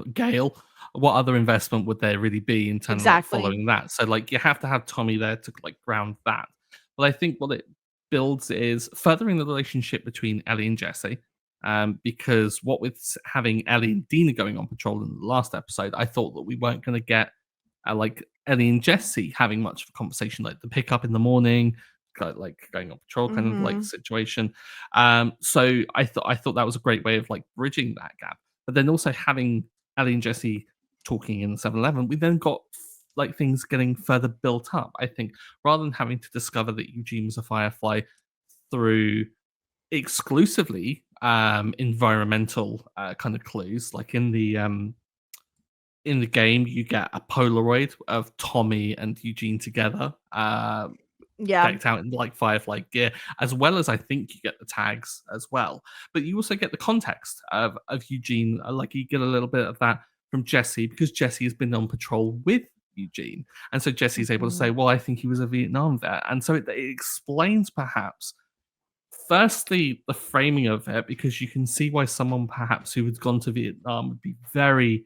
Speaker 1: investment would there really be in terms of following that? So like you have to have Tommy there to like ground that. But I think what it builds is furthering the relationship between Ellie and Jesse. Because what with having Ellie and Dina going on patrol in the last episode, I thought that we weren't going to get like Ellie and Jesse having much of a conversation, like the pickup in the morning, like going on patrol kind of like situation. So I thought that was a great way of like bridging that gap. But then also having Ellie and Jesse talking in the 7-Eleven, we then got like things getting further built up. I think rather than having to discover that Eugene was a Firefly through exclusively environmental kind of clues, like in the game, you get a Polaroid of Tommy and Eugene together. Decked out in like Firefly gear, as well as I think you get the tags as well. But you also get the context of Eugene, like you get a little bit of that from Jesse because Jesse has been on patrol with Eugene. And so Jesse's able to say, well, I think he was a Vietnam vet. And so it explains perhaps, firstly, the framing of it, because you can see why someone perhaps who had gone to Vietnam would be very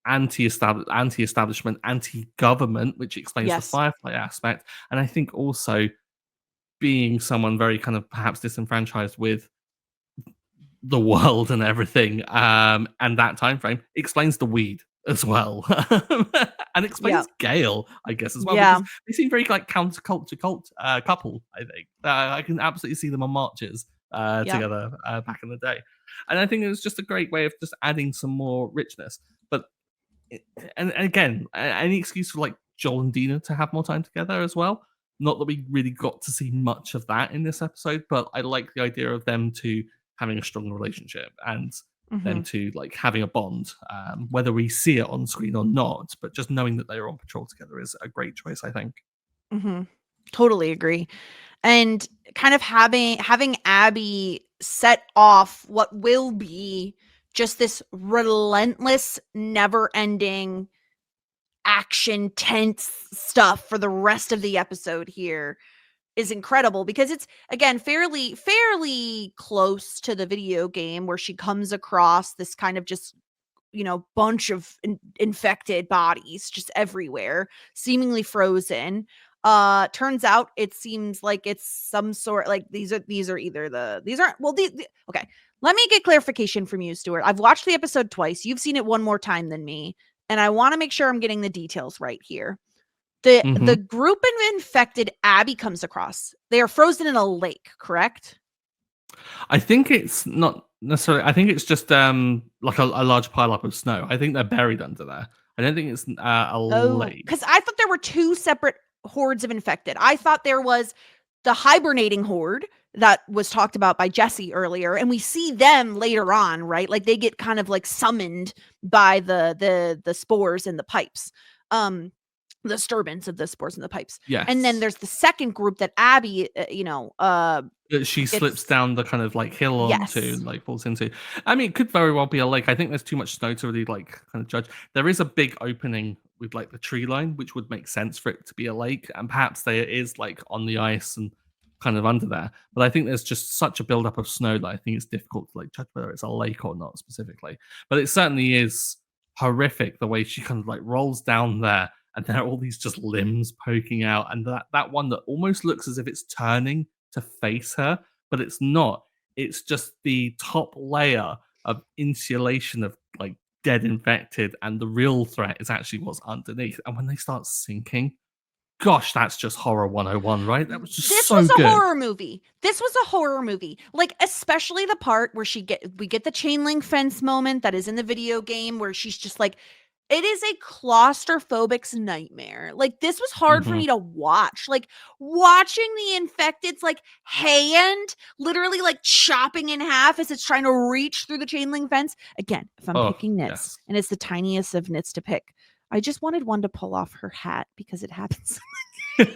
Speaker 1: anti-establishment, anti-government, which explains the Firefly aspect. And I think also being someone very kind of perhaps disenfranchised with the world and everything, and that time frame explains the weed as well, and explains Gale, I guess, as well, because they seem very like counterculture couple. I think I can absolutely see them on marches together back in the day, and I think it was just a great way of just adding some more richness. But and again, any excuse for like Joel and Dina to have more time together as well. Not that we really got to see much of that in this episode, but I like the idea of them two having a strong relationship and them two like having a bond, whether we see it on screen or not. But just knowing that they are on patrol together is a great choice, I think.
Speaker 2: Totally agree. And kind of having Abby set off what will be just this relentless, never-ending action tense stuff for the rest of the episode here is incredible, because it's again fairly close to the video game, where she comes across this kind of just bunch of infected bodies just everywhere, seemingly frozen. Turns out it seems like it's some sort, like these aren't okay, let me get clarification from you, Stuart. I've watched the episode twice. You've seen it one more time than me, and I want to make sure I'm getting the details right here. The group of infected Abby comes across, they are frozen in a lake, correct?
Speaker 1: I think it's not necessarily. I think it's just like a large pile up of snow. I think they're buried under there. I don't think it's a lake.
Speaker 2: Because I thought there were two separate hordes of infected. I thought there was the hibernating horde that was talked about by Jesse earlier, and we see them later on, right? Like they get kind of like summoned by the spores in the pipes. The disturbance of the spores in the pipes.
Speaker 1: Yes.
Speaker 2: And then there's the second group that Abby,
Speaker 1: she slips down the kind of like hill onto, like falls into. I mean, it could very well be a lake. I think there's too much snow to really like kind of judge. There is a big opening with like the tree line, which would make sense for it to be a lake, and perhaps there is like on the ice and kind of under there. But I think there's just such a buildup of snow that I think it's difficult to like judge whether it's a lake or not specifically. But it certainly is horrific the way she kind of like rolls down there. And there are all these just limbs poking out, and that one that almost looks as if it's turning to face her, but it's not. It's just the top layer of insulation of like dead infected, and the real threat is actually what's underneath. And when they start sinking, gosh, that's just horror 101, right? That was just so good.
Speaker 2: This was a horror movie. This was a horror movie. Like, especially the part where we get the chain link fence moment that is in the video game, where she's just like, it is a claustrophobic nightmare. Like, this was hard for me to watch. Like, watching the infected's like hand literally like chopping in half as it's trying to reach through the chain link fence. Again, if I'm picking nits, and it's the tiniest of nits to pick, I just wanted one to pull off her hat because it happens. It's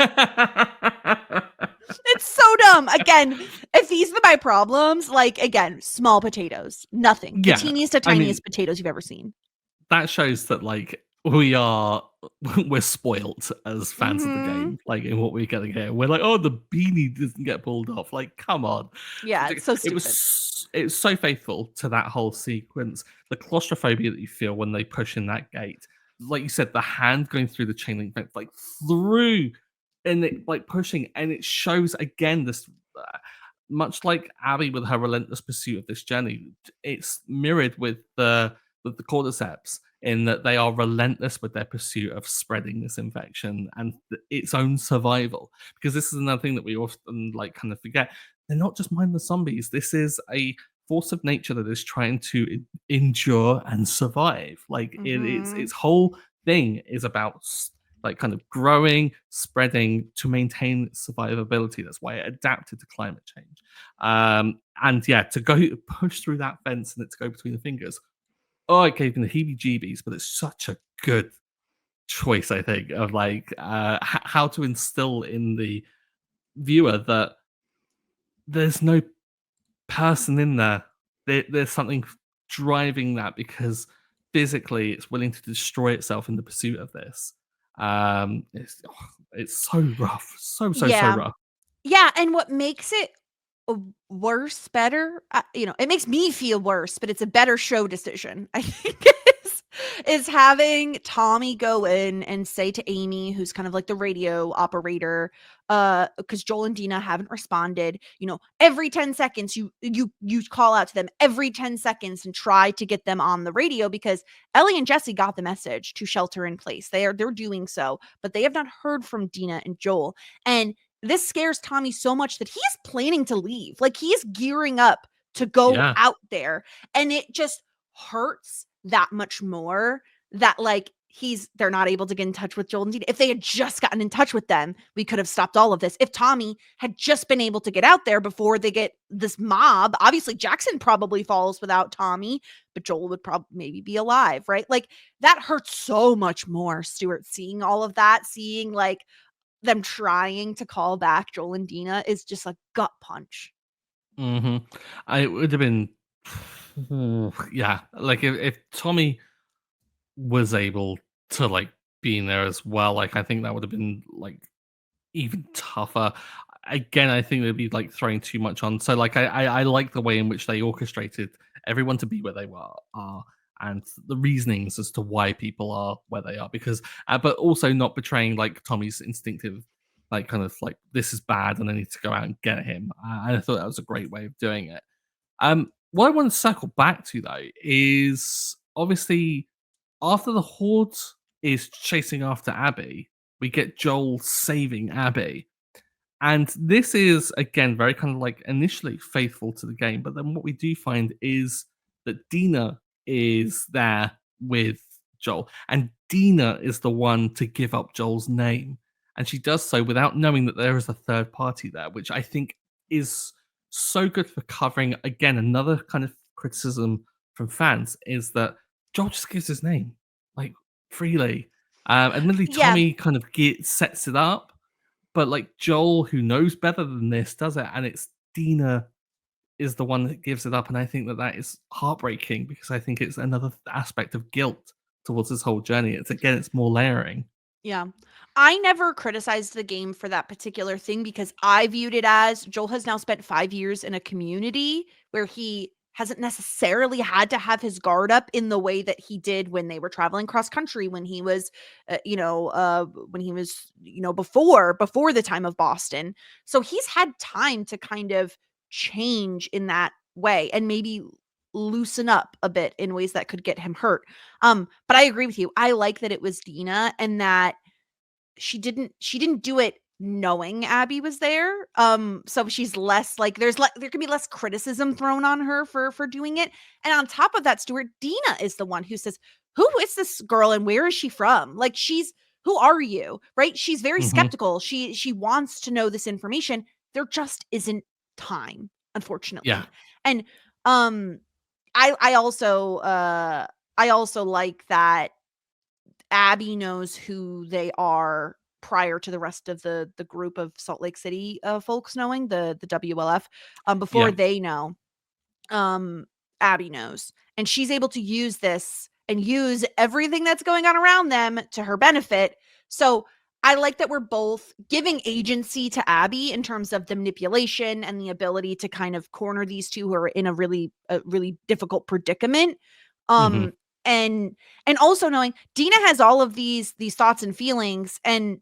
Speaker 2: so dumb. Again, if these are my problems, like, again, small potatoes, nothing. The teeniest to tiniest potatoes you've ever seen.
Speaker 1: That shows that like we're spoilt as fans of the game, like in what we're getting here. We're like, oh, the beanie doesn't get pulled off. Like, come on.
Speaker 2: Yeah, it's so stupid.
Speaker 1: It was so faithful to that whole sequence. The claustrophobia that you feel when they push in that gate, like you said, the hand going through the chain link fence, like through, and it like pushing, and it shows again this. Much like Abby with her relentless pursuit of this journey, it's mirrored with the cordyceps, in that they are relentless with their pursuit of spreading this infection and its own survival. Because this is another thing that we often like kind of forget. They're not just mindless zombies. This is a force of nature that is trying to endure and survive. Like its whole thing is about like kind of growing, spreading to maintain survivability. That's why it adapted to climate change. And yeah, to go push through that fence and it to go between the fingers. Oh, it gave me the heebie-jeebies, but it's such a good choice, I think, of like how to instill in the viewer that there's no person in there. There's something driving that, because physically it's willing to destroy itself in the pursuit of this. It's so rough, so
Speaker 2: Yeah.
Speaker 1: rough.
Speaker 2: Yeah, and what makes it worse, better, it makes me feel worse, but it's a better show decision, I think, is having Tommy go in and say to Amy, who's kind of like the radio operator, because Joel and Dina haven't responded, every 10 seconds you call out to them every 10 seconds and try to get them on the radio, because Ellie and Jesse got the message to shelter in place. They're doing so, but they have not heard from Dina and Joel. And this scares Tommy so much that he's planning to leave. Like, he's gearing up to go
Speaker 1: Yeah.
Speaker 2: out there. And it just hurts that much more that, like, they're not able to get in touch with Joel and Dina. If they had just gotten in touch with them, we could have stopped all of this. If Tommy had just been able to get out there before they get this mob, obviously Jackson probably falls without Tommy, but Joel would probably maybe be alive, right? Like, that hurts so much more, Stuart, seeing all of that, seeing, like, them trying to call back Joel and Dina is just a gut punch.
Speaker 1: It would have been, yeah. Like if Tommy was able to like be in there as well, like I think that would have been like even tougher. Again, I think they'd be like throwing too much on. So like I like the way in which they orchestrated everyone to be where they are, and the reasonings as to why people are where they are, because but also not betraying like Tommy's instinctive like kind of like, this is bad and I need to go out and get him. I thought that was a great way of doing it. What I want to circle back to though is obviously after the Horde is chasing after Abby, we get Joel saving Abby. And this is, again, very kind of like initially faithful to the game. But then what we do find is that Dina is there with Joel. And Dina is the one to give up Joel's name. And she does so without knowing that there is a third party there, which I think is so good for covering, again, another kind of criticism from fans is that Joel just gives his name, like, freely. Admittedly,
Speaker 2: Yeah.
Speaker 1: Tommy kind of sets it up. But like Joel, who knows better than this, does it, and it's Dina is the one that gives it up, and I think that is heartbreaking because I think it's another aspect of guilt towards this whole journey. It's more layering.
Speaker 2: Yeah. I never criticized the game for that particular thing because I viewed it as Joel has now spent 5 years in a community where he hasn't necessarily had to have his guard up in the way that he did when they were traveling cross country, when he was, before the time of Boston. So he's had time to kind of change in that way and maybe loosen up a bit in ways that could get him hurt. But I agree with you. I like that it was Dina and that she didn't do it knowing Abby was there. So she's less like there can be less criticism thrown on her for doing it. And on top of that, Stuart, Dina is the one who says, "Who is this girl and where is she from?" Like who are you? Right? She's very skeptical. She wants to know this information. There just isn't time, unfortunately.
Speaker 1: Yeah.
Speaker 2: And I also like that Abby knows who they are prior to the rest of the group of Salt Lake City folks knowing, the WLF. Before they know, Abby knows. And she's able to use this and use everything that's going on around them to her benefit. So I like that we're both giving agency to Abby in terms of the manipulation and the ability to kind of corner these two who are in a really difficult predicament. And also knowing Dina has all of these thoughts and feelings and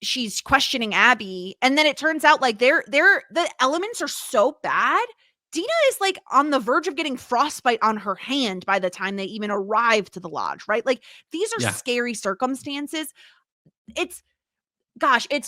Speaker 2: she's questioning Abby. And then it turns out like the elements are so bad. Dina is like on the verge of getting frostbite on her hand by the time they even arrive to the lodge, right? Like these are scary circumstances. It's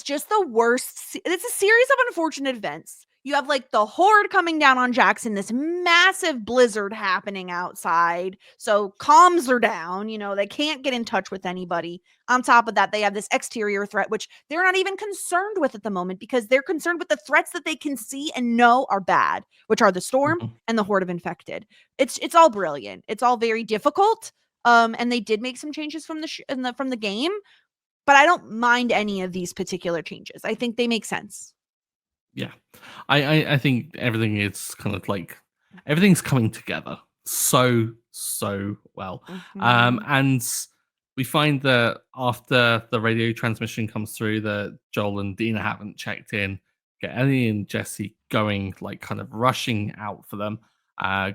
Speaker 2: just the worst. It's a series of unfortunate events. You have like the Horde coming down on Jackson, this massive blizzard happening outside. So comms are down, they can't get in touch with anybody. On top of that, they have this exterior threat, which they're not even concerned with at the moment because they're concerned with the threats that they can see and know are bad, which are the storm and the Horde of infected. It's all brilliant. It's all very difficult. And they did make some changes from the game, but I don't mind any of these particular changes. I think they make sense.
Speaker 1: Yeah, I think everything is kind of like everything's coming together so so well.
Speaker 2: Mhm.
Speaker 1: And we find that after the radio transmission comes through, that Joel and Dina haven't checked in. Get Ellie and Jesse going, like kind of rushing out for them,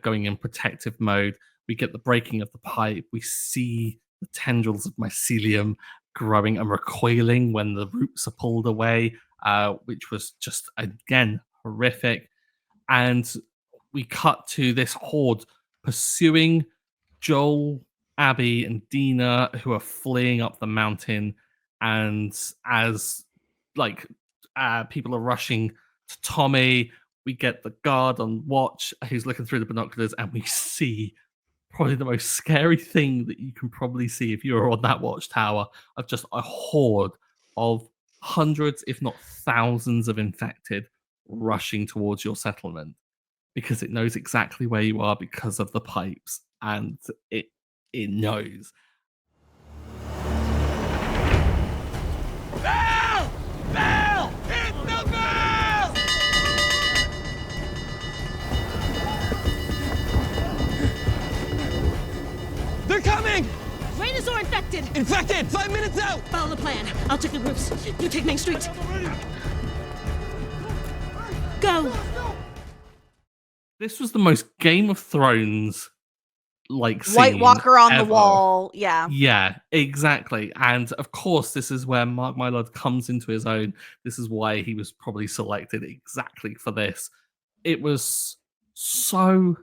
Speaker 1: going in protective mode. We get the breaking of the pipe. We see the tendrils of mycelium growing and recoiling when the roots are pulled away, which was just, again, horrific. And we cut to this horde pursuing Joel, Abby, and Dina, who are fleeing up the mountain. And as like people are rushing to Tommy, we get the guard on watch who's looking through the binoculars, and we see probably the most scary thing that you can probably see if you're on that watchtower, of just a horde of hundreds, if not thousands, of infected rushing towards your settlement, because it knows exactly where you are because of the pipes, and it knows.
Speaker 11: Bell! Bell! Hit the bell! They're coming!
Speaker 12: Raiders are infected!
Speaker 11: Infected! 5 minutes out!
Speaker 12: Follow the plan. I'll take the roofs. You take Main Street. Go!
Speaker 1: This was the most Game of Thrones like scene
Speaker 2: White Walker on
Speaker 1: ever.
Speaker 2: the wall. Yeah.
Speaker 1: Yeah, exactly. And of course, this is where Mark Mylod comes into his own. This is why he was probably selected exactly for this. It was so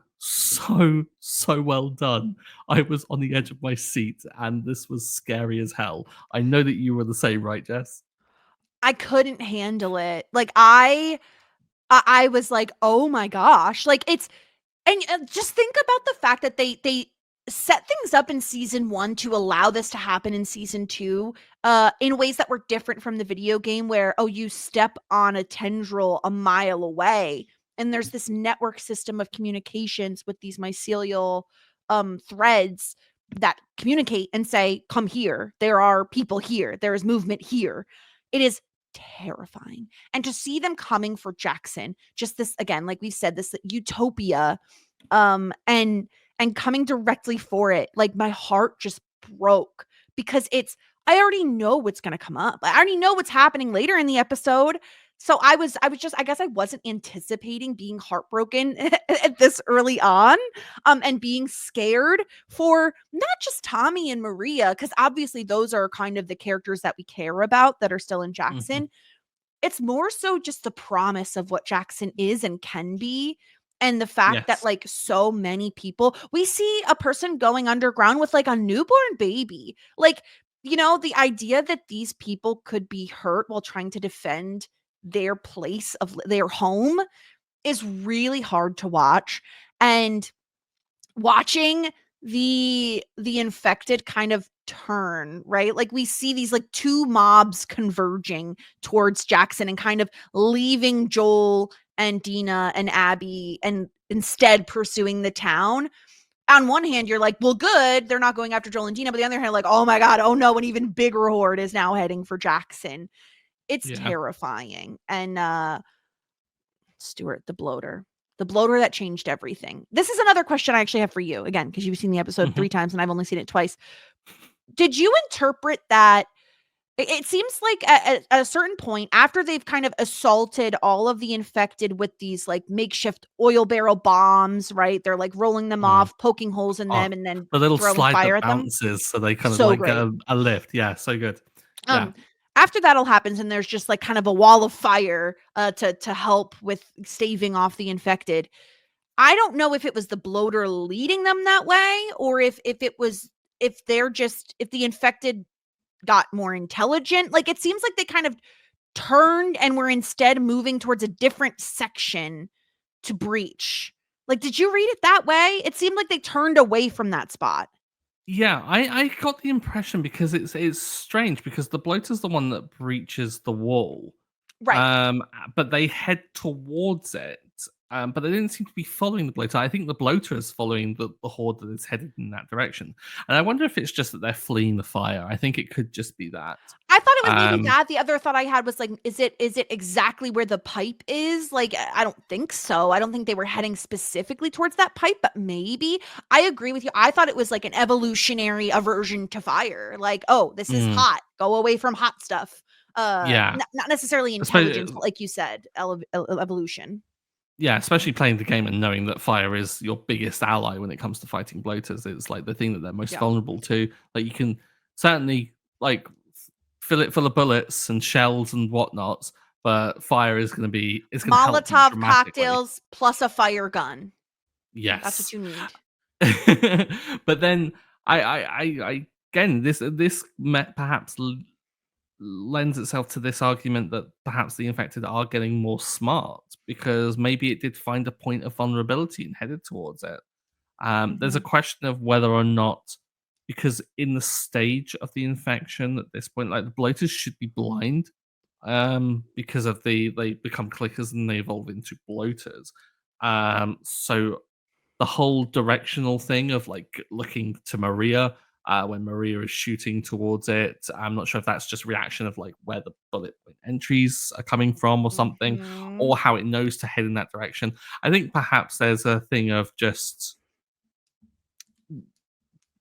Speaker 1: well done. I was on the edge of my seat, and this was scary as hell. I know that you were the same, right, Jess?
Speaker 2: I couldn't handle it. Like I was like, "Oh my gosh." Like it's and just think about the fact that they set things up in season 1 to allow this to happen in season 2 in ways that were different from the video game, where you step on a tendril a mile away and there's this network system of communications with these mycelial threads that communicate and say, "Come here. There are people here. There is movement here." It is terrifying. And to see them coming for Jackson, just this, again, like we said, this utopia, and coming directly for it, like my heart just broke, because I already know what's going to come up. I already know what's happening later in the episode. So I was just, I guess I wasn't anticipating being heartbroken at this early on, and being scared for not just Tommy and Maria, because obviously those are kind of the characters that we care about that are still in Jackson. It's more so just the promise of what Jackson is and can be. And the fact that like so many people, we see a person going underground with like a newborn baby. Like, the idea that these people could be hurt while trying to defend their place of their home is really hard to watch. And watching the infected kind of turn, right? Like we see these like two mobs converging towards Jackson and kind of leaving Joel and Dina and Abby and instead pursuing the town. On one hand, you're like, well, good, they're not going after Joel and Dina. But the other hand, like, oh my God, oh no, an even bigger horde is now heading for Jackson. It's terrifying. And Stuart, the bloater that changed everything. This is another question I actually have for you, again, because you've seen the episode 3 times and I've only seen it twice. Did you interpret that? It seems like at a certain point, after they've kind of assaulted all of the infected with these like makeshift oil barrel bombs, right? They're like rolling them off, poking holes in them, and then
Speaker 1: the little
Speaker 2: throwing
Speaker 1: slide
Speaker 2: fire
Speaker 1: that
Speaker 2: at them.
Speaker 1: bounces, so they kind of
Speaker 2: So
Speaker 1: like
Speaker 2: great.
Speaker 1: get a lift. Yeah, so good. Yeah.
Speaker 2: After that all happens, and there's just like kind of a wall of fire to help with staving off the infected. I don't know if it was the bloater leading them that way, or if the infected got more intelligent. Like it seems like they kind of turned and were instead moving towards a different section to breach. Like, did you read it that way? It seemed like they turned away from that spot.
Speaker 1: Yeah, I got the impression, because it's strange, because the bloater's the one that breaches the wall.
Speaker 2: Right.
Speaker 1: But they head towards it but they didn't seem to be following the bloater. I think the bloater is following the horde that is headed in that direction. And I wonder if it's just that they're fleeing the fire. I think it could just be that.
Speaker 2: I thought it was maybe
Speaker 1: Um,
Speaker 2: that. The other thought I had was like, is it exactly where the pipe is? Like, I don't think so. I don't think they were heading specifically towards that pipe, but maybe. I agree with you. I thought it was like an evolutionary aversion to fire. Like, oh, this is hot. Go away from hot stuff.
Speaker 1: Yeah.
Speaker 2: Not necessarily intelligence, but like you said, evolution.
Speaker 1: Yeah, especially playing the game and knowing that fire is your biggest ally when it comes to fighting bloaters. It's like the thing that they're most vulnerable to. Like you can certainly like fill it full of bullets and shells and whatnot, but fire is going to be help you
Speaker 2: Molotov
Speaker 1: dramatically.
Speaker 2: cocktails plus a fire gun.
Speaker 1: Yes,
Speaker 2: that's what you need.
Speaker 1: But then I again this perhaps lends itself to this argument that perhaps the infected are getting more smart because maybe it did find a point of vulnerability and headed towards it. There's a question of whether or not, because in the stage of the infection at this point, like the bloaters should be blind because of they become clickers and they evolve into bloaters. So the whole directional thing of like looking to Maria when Maria is shooting towards it. I'm not sure if that's just reaction of like where the bullet point entries are coming from or something, or how it knows to head in that direction. I think perhaps there's a thing of just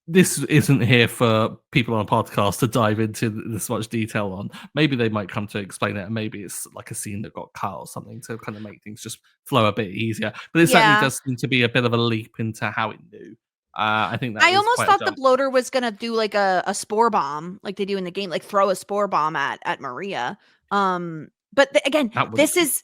Speaker 1: this isn't here for people on a podcast to dive into this much detail on. Maybe they might come to explain it, and maybe it's like a scene that got cut or something to kind of make things just flow a bit easier. But it certainly does seem to be a bit of a leap into how it knew. I think that
Speaker 2: I almost thought the bloater was gonna do like a spore bomb, like they do in the game, like throw a spore bomb at Maria. But again, this is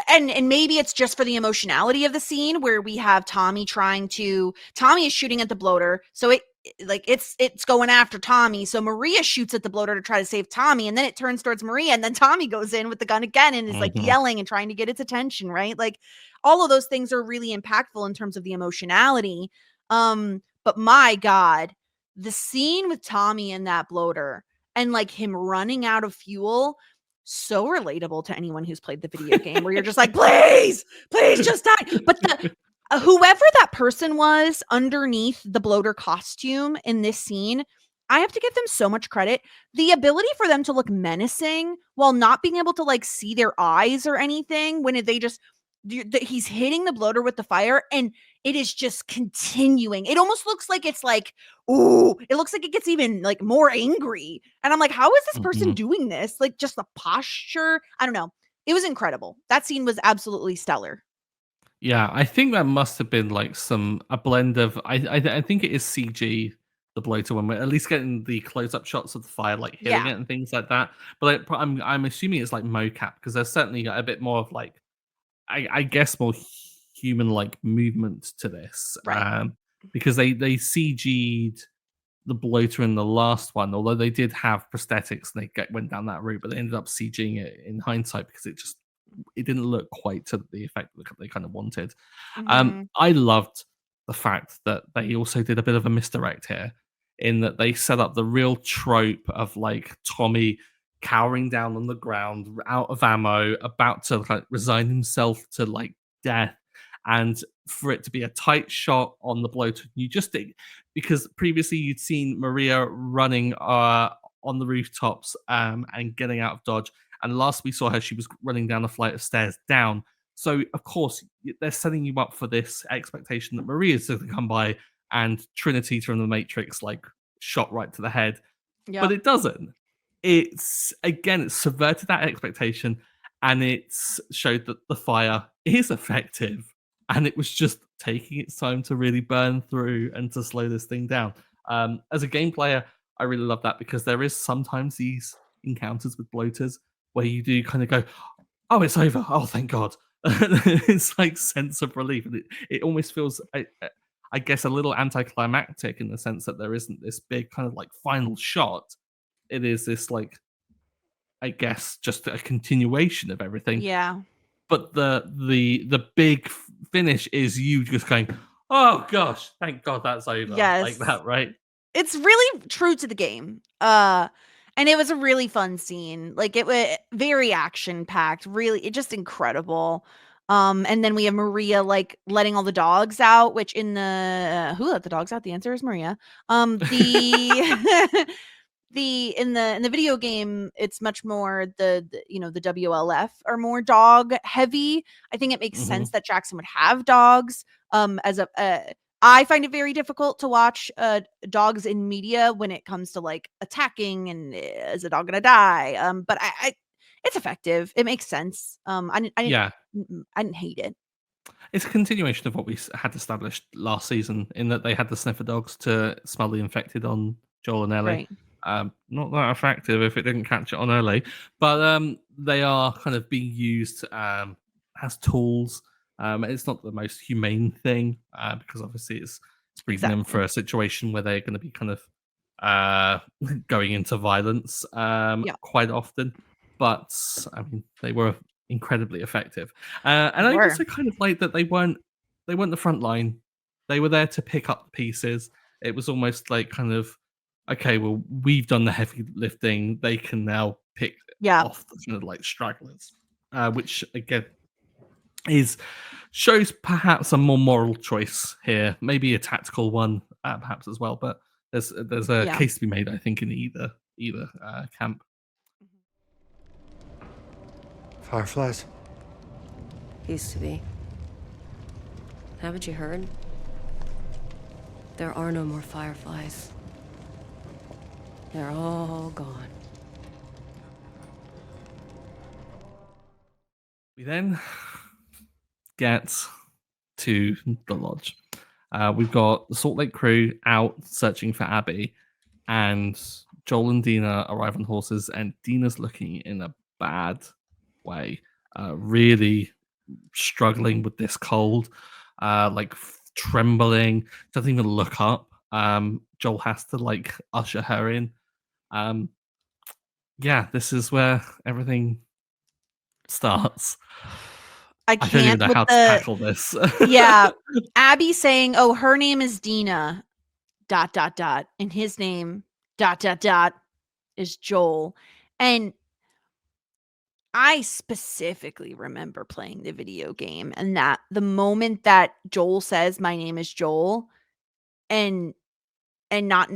Speaker 2: and maybe it's just for the emotionality of the scene where we have Tommy is shooting at the bloater, so it's going after Tommy. So Maria shoots at the bloater to try to save Tommy, and then it turns towards Maria, and then Tommy goes in with the gun again and is like yelling and trying to get its attention, right? Like all of those things are really impactful in terms of the emotionality. But my God, the scene with Tommy and that bloater and like him running out of fuel, so relatable to anyone who's played the video game where you're just like, please just die. But whoever that person was underneath the bloater costume in this scene, I have to give them so much credit. The ability for them to look menacing while not being able to like see their eyes or anything when he's hitting the bloater with the fire and it is just continuing. It almost looks like it's like, ooh, it looks like it gets even like more angry. And I'm like, how is this person doing this? Like just the posture. I don't know. It was incredible. That scene was absolutely stellar.
Speaker 1: Yeah, I think that must have been like a blend of I think it is CG, the bloater, when we're at least getting the close-up shots of the fire like hitting it and things like that. But I'm assuming it's like mocap because there's certainly a bit more of like I guess more human-like movement to this,
Speaker 2: right?
Speaker 1: Because they CG'd the bloater in the last one, although they did have prosthetics and they went down that route, but they ended up CGing it in hindsight because it didn't look quite to the effect that they kind of wanted. I loved the fact that they also did a bit of a misdirect here in that they set up the real trope of like Tommy cowering down on the ground, out of ammo, about to like resign himself to like death, and for it to be a tight shot on the bloater. You just think because previously you'd seen Maria running on the rooftops and getting out of dodge, and last we saw her, she was running down a flight of stairs down. So of course they're setting you up for this expectation that Maria is going to come by and Trinity from the Matrix like shot right to the head, but it doesn't. It's subverted that expectation, and it's showed that the fire is effective, and it was just taking its time to really burn through and to slow this thing down. As a game player, I really love that because there is sometimes these encounters with bloaters where you do kind of go, "Oh, it's over! Oh, thank God!" It's like sense of relief, and it almost feels, I guess, a little anticlimactic in the sense that there isn't this big kind of like final shot. It is this like, I guess, just a continuation of everything.
Speaker 2: Yeah.
Speaker 1: But the big finish is you just going, oh gosh, thank God that's over.
Speaker 2: Yes.
Speaker 1: Like that, right?
Speaker 2: It's really true to the game. And it was a really fun scene. Like it was very action packed, really, it just incredible. And then we have Maria like letting all the dogs out, which in the who let the dogs out? The answer is Maria. The in the video game, it's much more the the WLF are more dog heavy. I think it makes sense that Jackson would have dogs. As a I find it very difficult to watch dogs in media when it comes to like attacking and is a dog gonna die? But I it's effective. It makes sense.
Speaker 1: Yeah.
Speaker 2: I didn't hate it.
Speaker 1: It's a continuation of what we had established last season in that they had the sniffer dogs to smell the infected on Joel and Ellie.
Speaker 2: Right.
Speaker 1: Not that effective if it didn't catch it on Ellie, but they are kind of being used as tools. It's not the most humane thing because obviously it's bringing them for a situation where they're going to be kind of going into violence quite often. But I mean, they were incredibly effective, and I also kind of like that they weren't the front line. They were there to pick up the pieces. It was almost like kind of, okay, well, we've done the heavy lifting. They can now pick off the kind of like stragglers, which again shows perhaps a more moral choice here, maybe a tactical one, perhaps as well. But there's a case to be made, I think, in either camp.
Speaker 13: Fireflies?
Speaker 4: Used to be. Haven't you heard? There are no more fireflies. They're all gone.
Speaker 1: We then get to the lodge. We've got the Salt Lake crew out searching for Abby, and Joel and Dina arrive on horses, and Dina's looking in a bad way, really struggling with this cold, trembling, doesn't even look up. Joel has to like usher her in. This is where everything starts.
Speaker 2: I
Speaker 1: don't even know how to tackle this.
Speaker 2: Abby saying, "Oh, her name is Dina, ... and his name ... is Joel." And I specifically remember playing the video game, and that the moment that Joel says, "My name is Joel," and not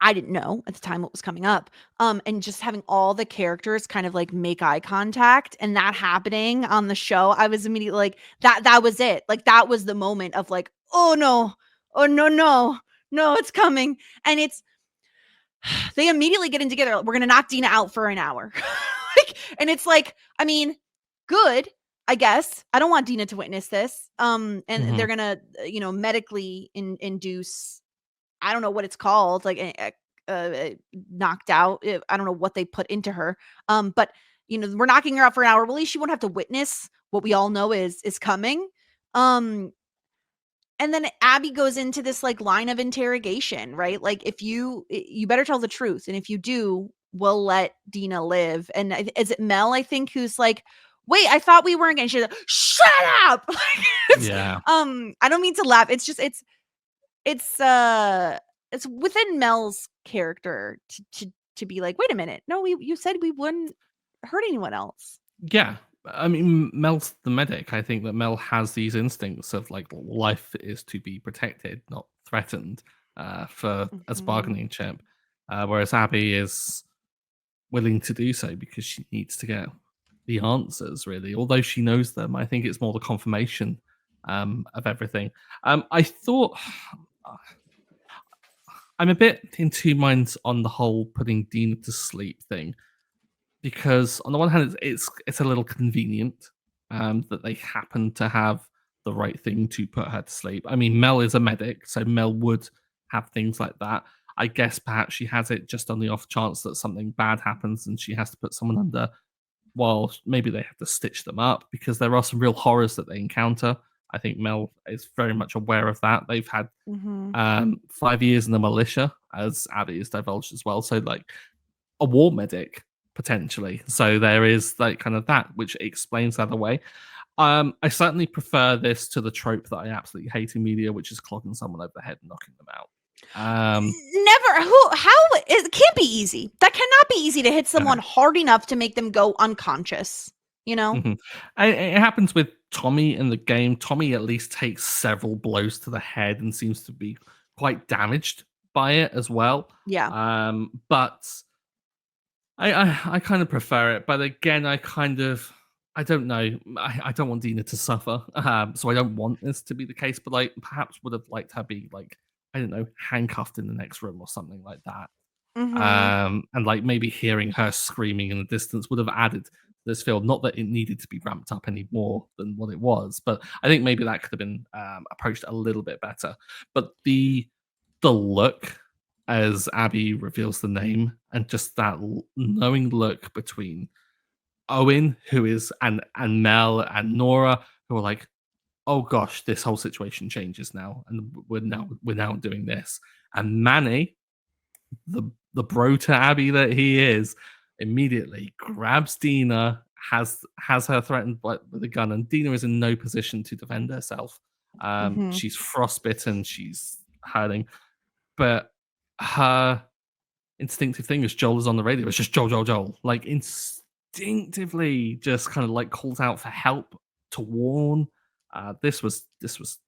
Speaker 2: I didn't know at the time what was coming up, and just having all the characters kind of like make eye contact, and that happening on the show, I was immediately like, that was it. Like that was the moment of like, oh no, it's coming, and it's they immediately get in together. We're gonna knock Dina out for an hour. And it's like, I mean, good, I guess. I don't want Dina to witness this. And they're gonna, medically induce. I don't know what it's called, like knocked out. I don't know what they put into her. But we're knocking her out for an hour. Well, at least she won't have to witness what we all know is coming. And then Abby goes into this like line of interrogation, right? Like if you better tell the truth, and if you do, we'll let Dina live. And is it Mel, I think, who's like, wait, I thought we weren't going to shut up. I don't mean to laugh. It's just, it's within Mel's character to be like, wait a minute. No, you said we wouldn't hurt anyone else.
Speaker 1: Yeah. I mean, Mel's the medic. I think that Mel has these instincts of like life is to be protected, not threatened, as bargaining chip. Whereas Abby is willing to do so because she needs to get the answers, really. Although she knows them, I think it's more the confirmation of everything. I thought I'm a bit in two minds on the whole putting Dina to sleep thing, because on the one hand, it's a little convenient that they happen to have the right thing to put her to sleep. I mean, Mel is a medic, so Mel would have things like that. I guess perhaps she has it just on the off chance that something bad happens and she has to put someone under. Well, maybe they have to stitch them up, because there are some real horrors that they encounter. I think Mel is very much aware of that. They've had 5 years in the militia, as Abby is divulged as well. So like a war medic, potentially. So there is like kind of that, which explains that away. I certainly prefer this to the trope that I absolutely hate in media, which is clogging someone over the head and knocking them out.
Speaker 2: It can't be easy. That cannot be easy to hit someone hard enough to make them go unconscious. you know?
Speaker 1: Mhm. It happens with Tommy in the game. Tommy at least takes several blows to the head and seems to be quite damaged by it as well.
Speaker 2: Yeah.
Speaker 1: But I kind of prefer it. But again, I don't know. I don't want Dina to suffer. So I don't want this to be the case. But like, perhaps would have liked her be like, I don't know, handcuffed in the next room or something like that.
Speaker 2: Mhm.
Speaker 1: And like maybe hearing her screaming in the distance would have added to this film. Not that it needed to be ramped up any more than what it was, but I think maybe that could have been approached a little bit better. But the look as Abby reveals the name and just that knowing look between Owen, who is and Mel and Nora, who are like, oh gosh, this whole situation changes now, and we're now doing this, and Manny, the bro to Abby that he is, immediately grabs Dina, has her threatened with a gun, and Dina is in no position to defend herself.
Speaker 2: Mhm.
Speaker 1: She's frostbitten, she's hurting, but her instinctive thing is Joel is on the radio. It's just Joel, Joel, Joel. Like instinctively, just kind of like calls out for help to warn. This was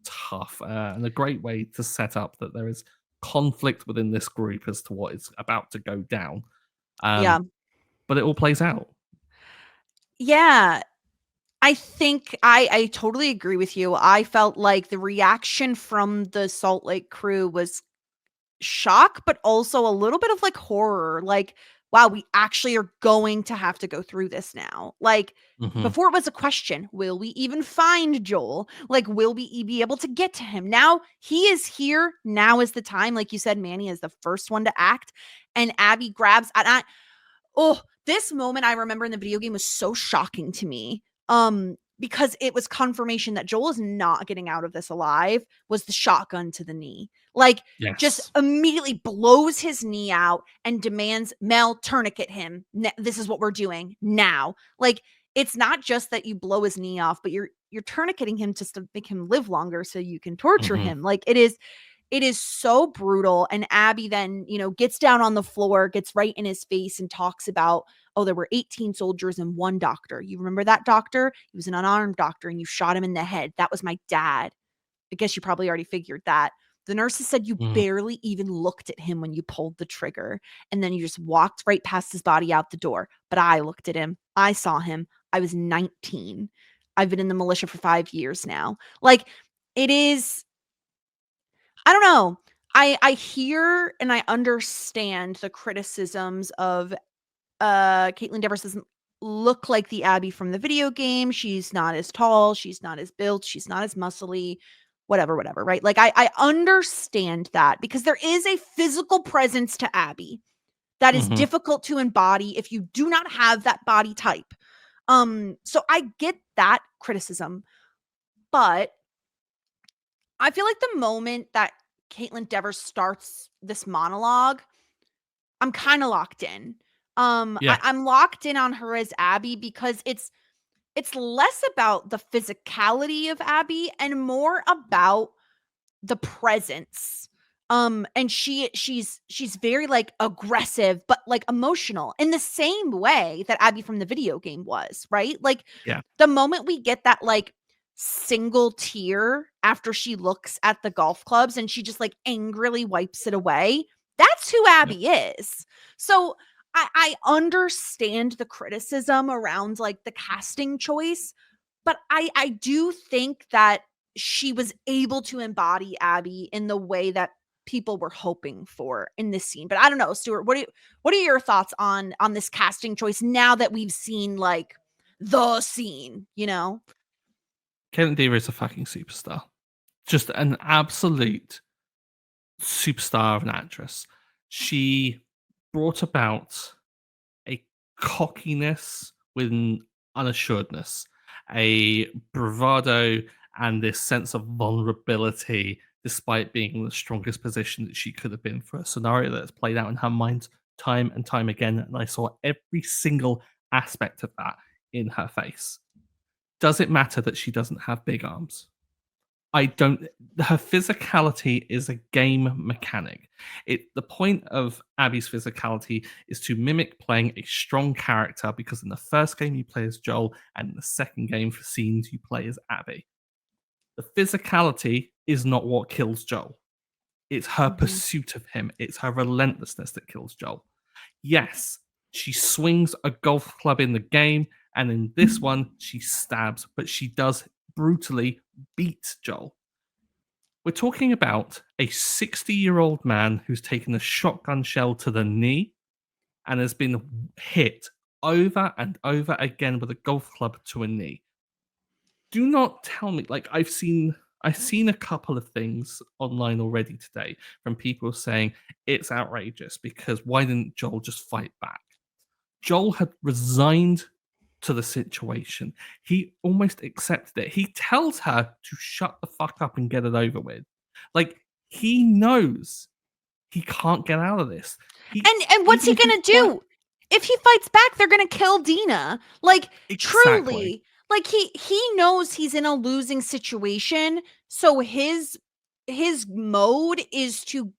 Speaker 1: tough and a great way to set up that there is conflict within this group as to what is about to go down.
Speaker 2: Yeah.
Speaker 1: But it all plays out.
Speaker 2: Yeah. I think I totally agree with you. I felt like the reaction from the Salt Lake crew was shock, but also a little bit of like horror. Like, wow, we actually are going to have to go through this now. Like,
Speaker 1: Mhm.
Speaker 2: before it was a question, will we even find Joel? Like, will we be able to get to him? Now he is here. Now is the time. Like you said, Manny is the first one to act. And Abby grabs, oh, this moment I remember in the video game was so shocking to me. Because it was confirmation that Joel is not getting out of this alive, was the shotgun to the knee. Like, just
Speaker 1: Yes.
Speaker 2: immediately blows his knee out and demands Mel tourniquet him. This is what we're doing now. Like, it's not just that you blow his knee off, but you're tourniqueting him just to make him live longer so you can torture
Speaker 1: Mhm.
Speaker 2: him. Like, it is so brutal. And Abby then, gets down on the floor, gets right in his face and talks about, oh, there were 18 soldiers and one doctor. You remember that doctor? He was an unarmed doctor and you shot him in the head. That was my dad. I guess you probably already figured that. The nurses said you
Speaker 1: Mhm.
Speaker 2: barely even looked at him when you pulled the trigger. And then you just walked right past his body out the door. But I looked at him. I saw him. I was 19. I've been in the militia for 5 years now. Like, it is, I don't know. I hear and I understand the criticisms of Caitlin Devers doesn't look like the Abby from the video game. She's not as tall, she's not as built, she's not as muscly, whatever, right? Like, I understand that because there is a physical presence to Abby that is
Speaker 1: Mhm.
Speaker 2: difficult to embody if you do not have that body type. So I get that criticism, but I feel like the moment that Caitlin Devers starts this monologue, I'm kind of locked in.
Speaker 1: Yeah.
Speaker 2: I'm locked in on her as Abby because it's less about the physicality of Abby and more about the presence. And she's very like aggressive, but like emotional in the same way that Abby from the video game was, right? Like,
Speaker 1: Yeah.
Speaker 2: the moment we get that like single tear after she looks at the golf clubs and she just like angrily wipes it away, that's who
Speaker 1: Yeah.
Speaker 2: Abby is. So I understand the criticism around like the casting choice, but I do think that she was able to embody Abby in the way that people were hoping for in this scene. But I don't know, Stuart, what are your thoughts on this casting choice now that we've seen like the scene,
Speaker 1: Caitlin Dever is a fucking superstar. Just an absolute superstar of an actress. She brought about a cockiness with an unassuredness, a bravado, and this sense of vulnerability, despite being in the strongest position that she could have been for a scenario that's played out in her mind time and time again. And I saw every single aspect of that in her face. Does it matter that she doesn't have big arms? I don't. Her physicality is a game mechanic. The point of Abby's physicality is to mimic playing a strong character, because in the first game you play as Joel, and in the second game for scenes you play as Abby. The physicality is not what kills Joel. It's her pursuit of him. It's her relentlessness that kills Joel. Yes, she swings a golf club in the game, and in this one, she stabs, but she does brutally beat Joel. We're talking about a 60-year-old man who's taken a shotgun shell to the knee and has been hit over and over again with a golf club to a knee. Do not tell me, like, I've seen a couple of things online already today from people saying it's outrageous because why didn't Joel just fight back? Joel had resigned to the situation. He almost accepted it. He tells her to shut the fuck up and get it over with. Like, he knows he can't get out of this.
Speaker 2: And what's he gonna do? If he fights back, they're gonna kill Dina. Like, truly. Like, he knows he's in a losing situation, so his mode is to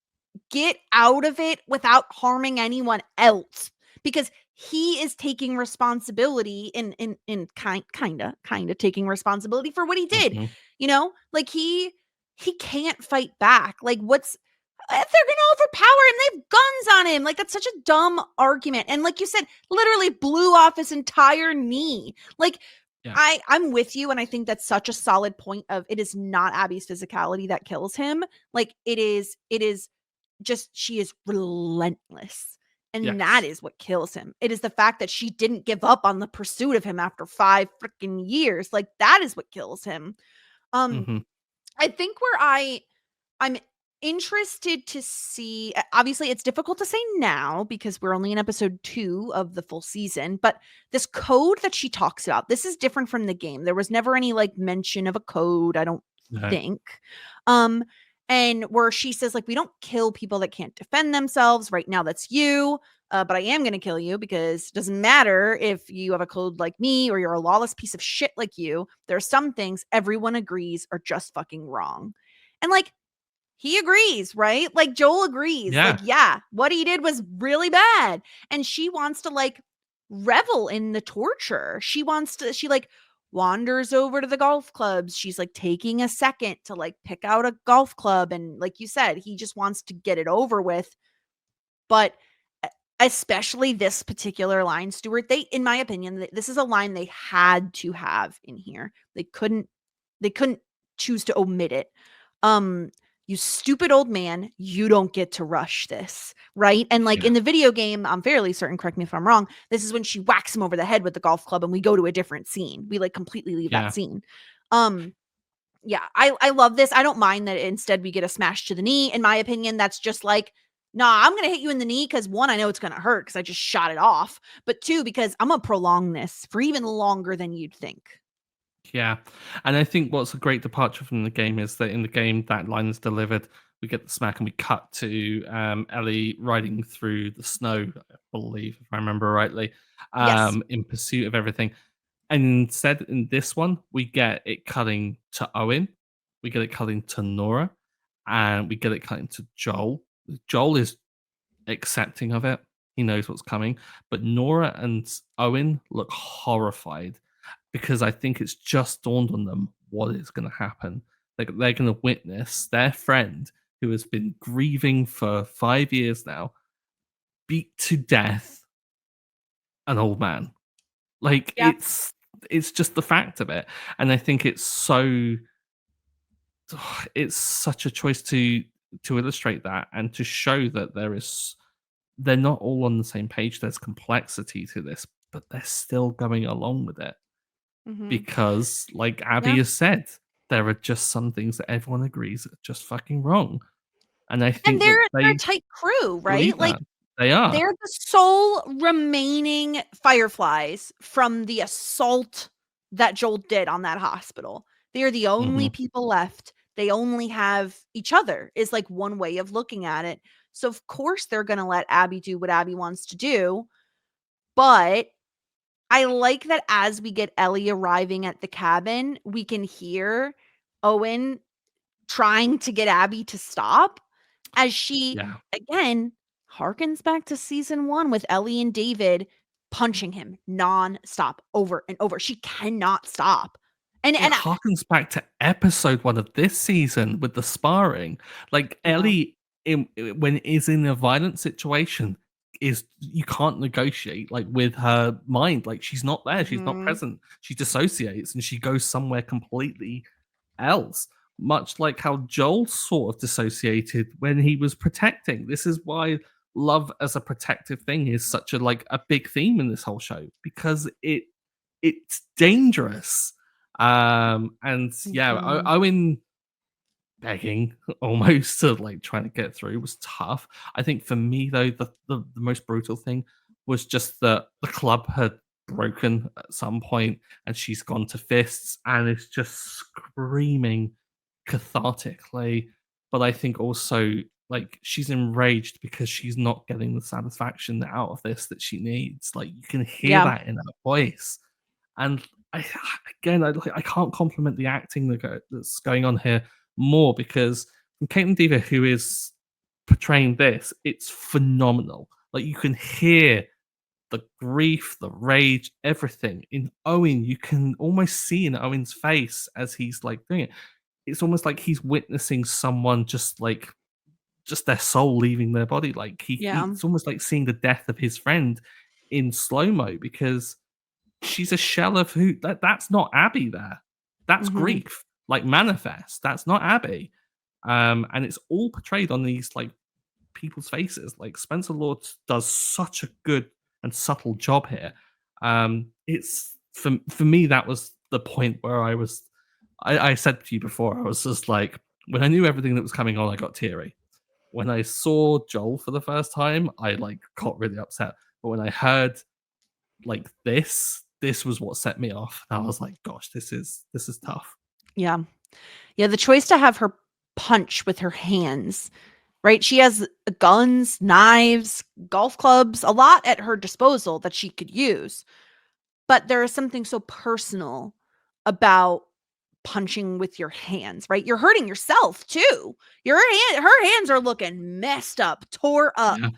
Speaker 2: get out of it without harming anyone else, because he is taking responsibility in kind of taking responsibility for what he did. You know, like he can't fight back. Like, what's if they're gonna overpower him? They have guns on him. Like, that's such a dumb argument. And like you said, literally blew off his entire knee. Like, I'm with you, and I think that's such a solid point of it is not Abby's physicality that kills him. Like, it is just she is relentless. And that is what kills him. It is the fact that she didn't give up on the pursuit of him after 5 freaking years. Like, that is what kills him. I think where I'm interested to see, obviously it's difficult to say now because we're only in episode 2 of the full season, but this code that she talks about, this is different from the game. There was never any like mention of a code, I don't think. And where she says, like, we don't kill people that can't defend themselves. Right now, that's you. But I am going to kill you because it doesn't matter if you have a code like me or you're a lawless piece of shit like you. There are some things everyone agrees are just fucking wrong. And, like, he agrees, right? Like, Joel agrees.
Speaker 1: Yeah.
Speaker 2: Like, yeah, what he did was really bad. And she wants to, like, revel in the torture. She wanders over to the golf clubs. She's like taking a second to like pick out a golf club. And like you said, he just wants to get it over with. But especially this particular line, Stuart, in my opinion, this is a line they had to have in here. They couldn't choose to omit it. You stupid old man, you don't get to rush this, right? And like in the video game, I'm fairly certain, correct me if I'm wrong, this is when she whacks him over the head with the golf club and we go to a different scene. We like completely leave that scene. I love this. I don't mind that instead we get a smash to the knee. In my opinion, that's just like, nah, I'm going to hit you in the knee because 1, I know it's going to hurt because I just shot it off. But 2, because I'm going to prolong this for even longer than you'd think.
Speaker 1: Yeah, and I think what's a great departure from the game is that in the game that line is delivered, we get the smack and we cut to Ellie riding through the snow, I believe, if I remember rightly, in pursuit of everything. And instead, in this one, we get it cutting to Owen, we get it cutting to Nora, and we get it cutting to Joel. Joel is accepting of it. He knows what's coming. But Nora and Owen look horrified, because I think it's just dawned on them what is going to happen. They're going to witness their friend, who has been grieving for 5 years now, beat to death an old man. Like, it's just the fact of it. And I think it's such a choice to illustrate that and to show that they're not all on the same page. There's complexity to this, but they're still going along with it. Because, like Abby has said, there are just some things that everyone agrees are just fucking wrong. And I think
Speaker 2: they're a tight crew, right? Like,
Speaker 1: they are.
Speaker 2: They're the sole remaining Fireflies from the assault that Joel did on that hospital. They are the only people left. They only have each other, is like one way of looking at it. So of course they're going to let Abby do what Abby wants to do. But I like that as we get Ellie arriving at the cabin, we can hear Owen trying to get Abby to stop, as she
Speaker 1: Yeah.
Speaker 2: again harkens back to season 1 with Ellie and David punching him non-stop over and over. She cannot stop. And
Speaker 1: It harkens back to episode 1 of this season with the sparring. Like,
Speaker 2: Yeah.
Speaker 1: Ellie, when is in a violent situation, is you can't negotiate, like, with her mind. Like, she's not there. She's not
Speaker 2: Mhm.
Speaker 1: present. She dissociates, and she goes somewhere completely else, much like how Joel sort of dissociated when he was protecting. This is why love as a protective thing is such a big theme in this whole show, because it's dangerous. And yeah,
Speaker 2: Mhm.
Speaker 1: Owen begging almost to like trying to get through was tough. I think for me though, the most brutal thing was just that the club had broken at some point and she's gone to fists and it's just screaming cathartically. But I think also like she's enraged because she's not getting the satisfaction out of this that she needs. Like you can hear
Speaker 2: Yeah.
Speaker 1: that in her voice. And I again, I can't compliment the acting that's going on here more because from Caitlin Dever, who is portraying this, it's phenomenal. Like you can hear the grief, the rage, everything in Owen. You can almost see in Owen's face as he's like doing it. It's almost like he's witnessing someone just their soul leaving their body. Like
Speaker 2: Yeah.
Speaker 1: it's almost like seeing the death of his friend in slow mo because she's a shell of who that's not Abby there. That's
Speaker 2: Mhm.
Speaker 1: grief, like manifest. That's not Abby. And it's all portrayed on these like people's faces. Like Spencer Lord does such a good and subtle job here. It's for me that was the point where I said to you before, I was just like when I knew everything that was coming on, I got teary. When I saw Joel for the first time, I like got really upset. But when I heard like this was what set me off. I was like, gosh, this is tough.
Speaker 2: Yeah. Yeah, the choice to have her punch with her hands, right? She has guns, knives, golf clubs, a lot at her disposal that she could use. But there is something so personal about punching with your hands, right? You're hurting yourself too. Her hands are looking messed up, tore up.
Speaker 1: Yeah.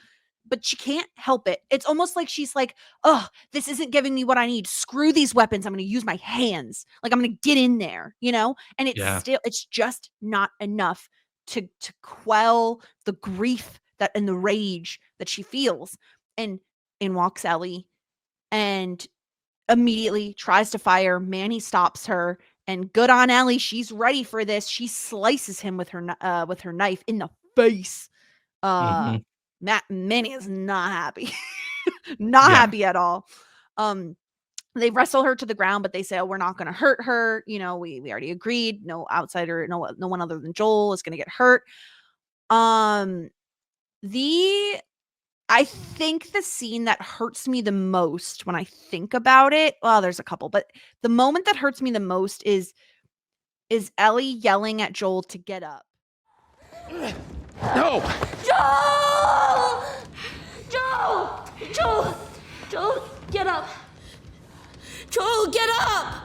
Speaker 2: But she can't help it. It's almost like she's like, "Oh, this isn't giving me what I need. Screw these weapons. I'm going to use my hands. Like I'm going to get in there, you know?" And
Speaker 1: Yeah.
Speaker 2: it's just not enough to quell the grief that and the rage that she feels. And in walks Ellie and immediately tries to fire. Manny stops her, and good on Ellie. She's ready for this. She slices him with her knife in the face.
Speaker 1: Mhm.
Speaker 2: Manny is not happy. Not
Speaker 1: Yeah.
Speaker 2: happy at all. They wrestle her to the ground, but they say, "Oh, we're not going to hurt her. You know, we already agreed. No outsider, no one other than Joel is going to get hurt." I think the scene that hurts me the most when I think about it, well, there's a couple, but the moment that hurts me the most is Ellie yelling at Joel to get up.
Speaker 6: No!
Speaker 7: Joel! Joel! Joel! Joel, get up! Joel, get up!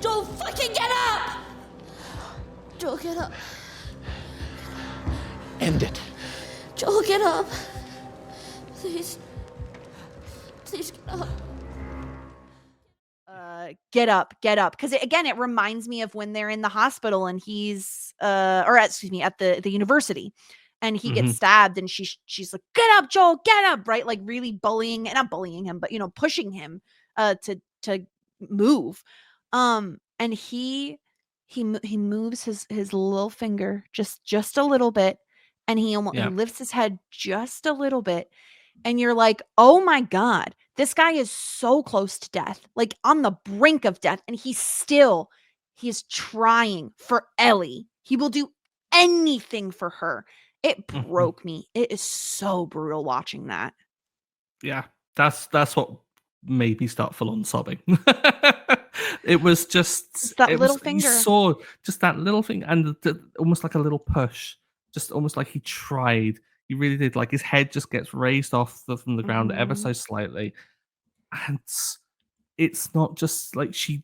Speaker 7: Joel, fucking get up! Joel, get up.
Speaker 6: End it.
Speaker 7: Joel, get up. Please. Please get up.
Speaker 2: Get up. Because again, it reminds me of when they're in the hospital and he's, at the university, and he gets
Speaker 1: Mhm.
Speaker 2: stabbed, and she's like, "Get up, Joel, get up!" Right, like really bullying, and not bullying him, but pushing him, to move, and he moves his little finger just a little bit, and he
Speaker 1: Yeah.
Speaker 2: lifts his head just a little bit, and you're like, "Oh my God, this guy is so close to death, like on the brink of death, and he is trying for Ellie. He will do anything for her." It
Speaker 1: Mhm.
Speaker 2: broke me. It is so brutal watching that.
Speaker 1: Yeah. That's what made me start full on sobbing. It was just
Speaker 2: It's that little
Speaker 1: you
Speaker 2: finger.
Speaker 1: saw just that little thing and almost like a little push, just almost like he tried. He really did. Like his head just gets raised off from the ground ever
Speaker 2: Mhm.
Speaker 1: so slightly, and it's not just like she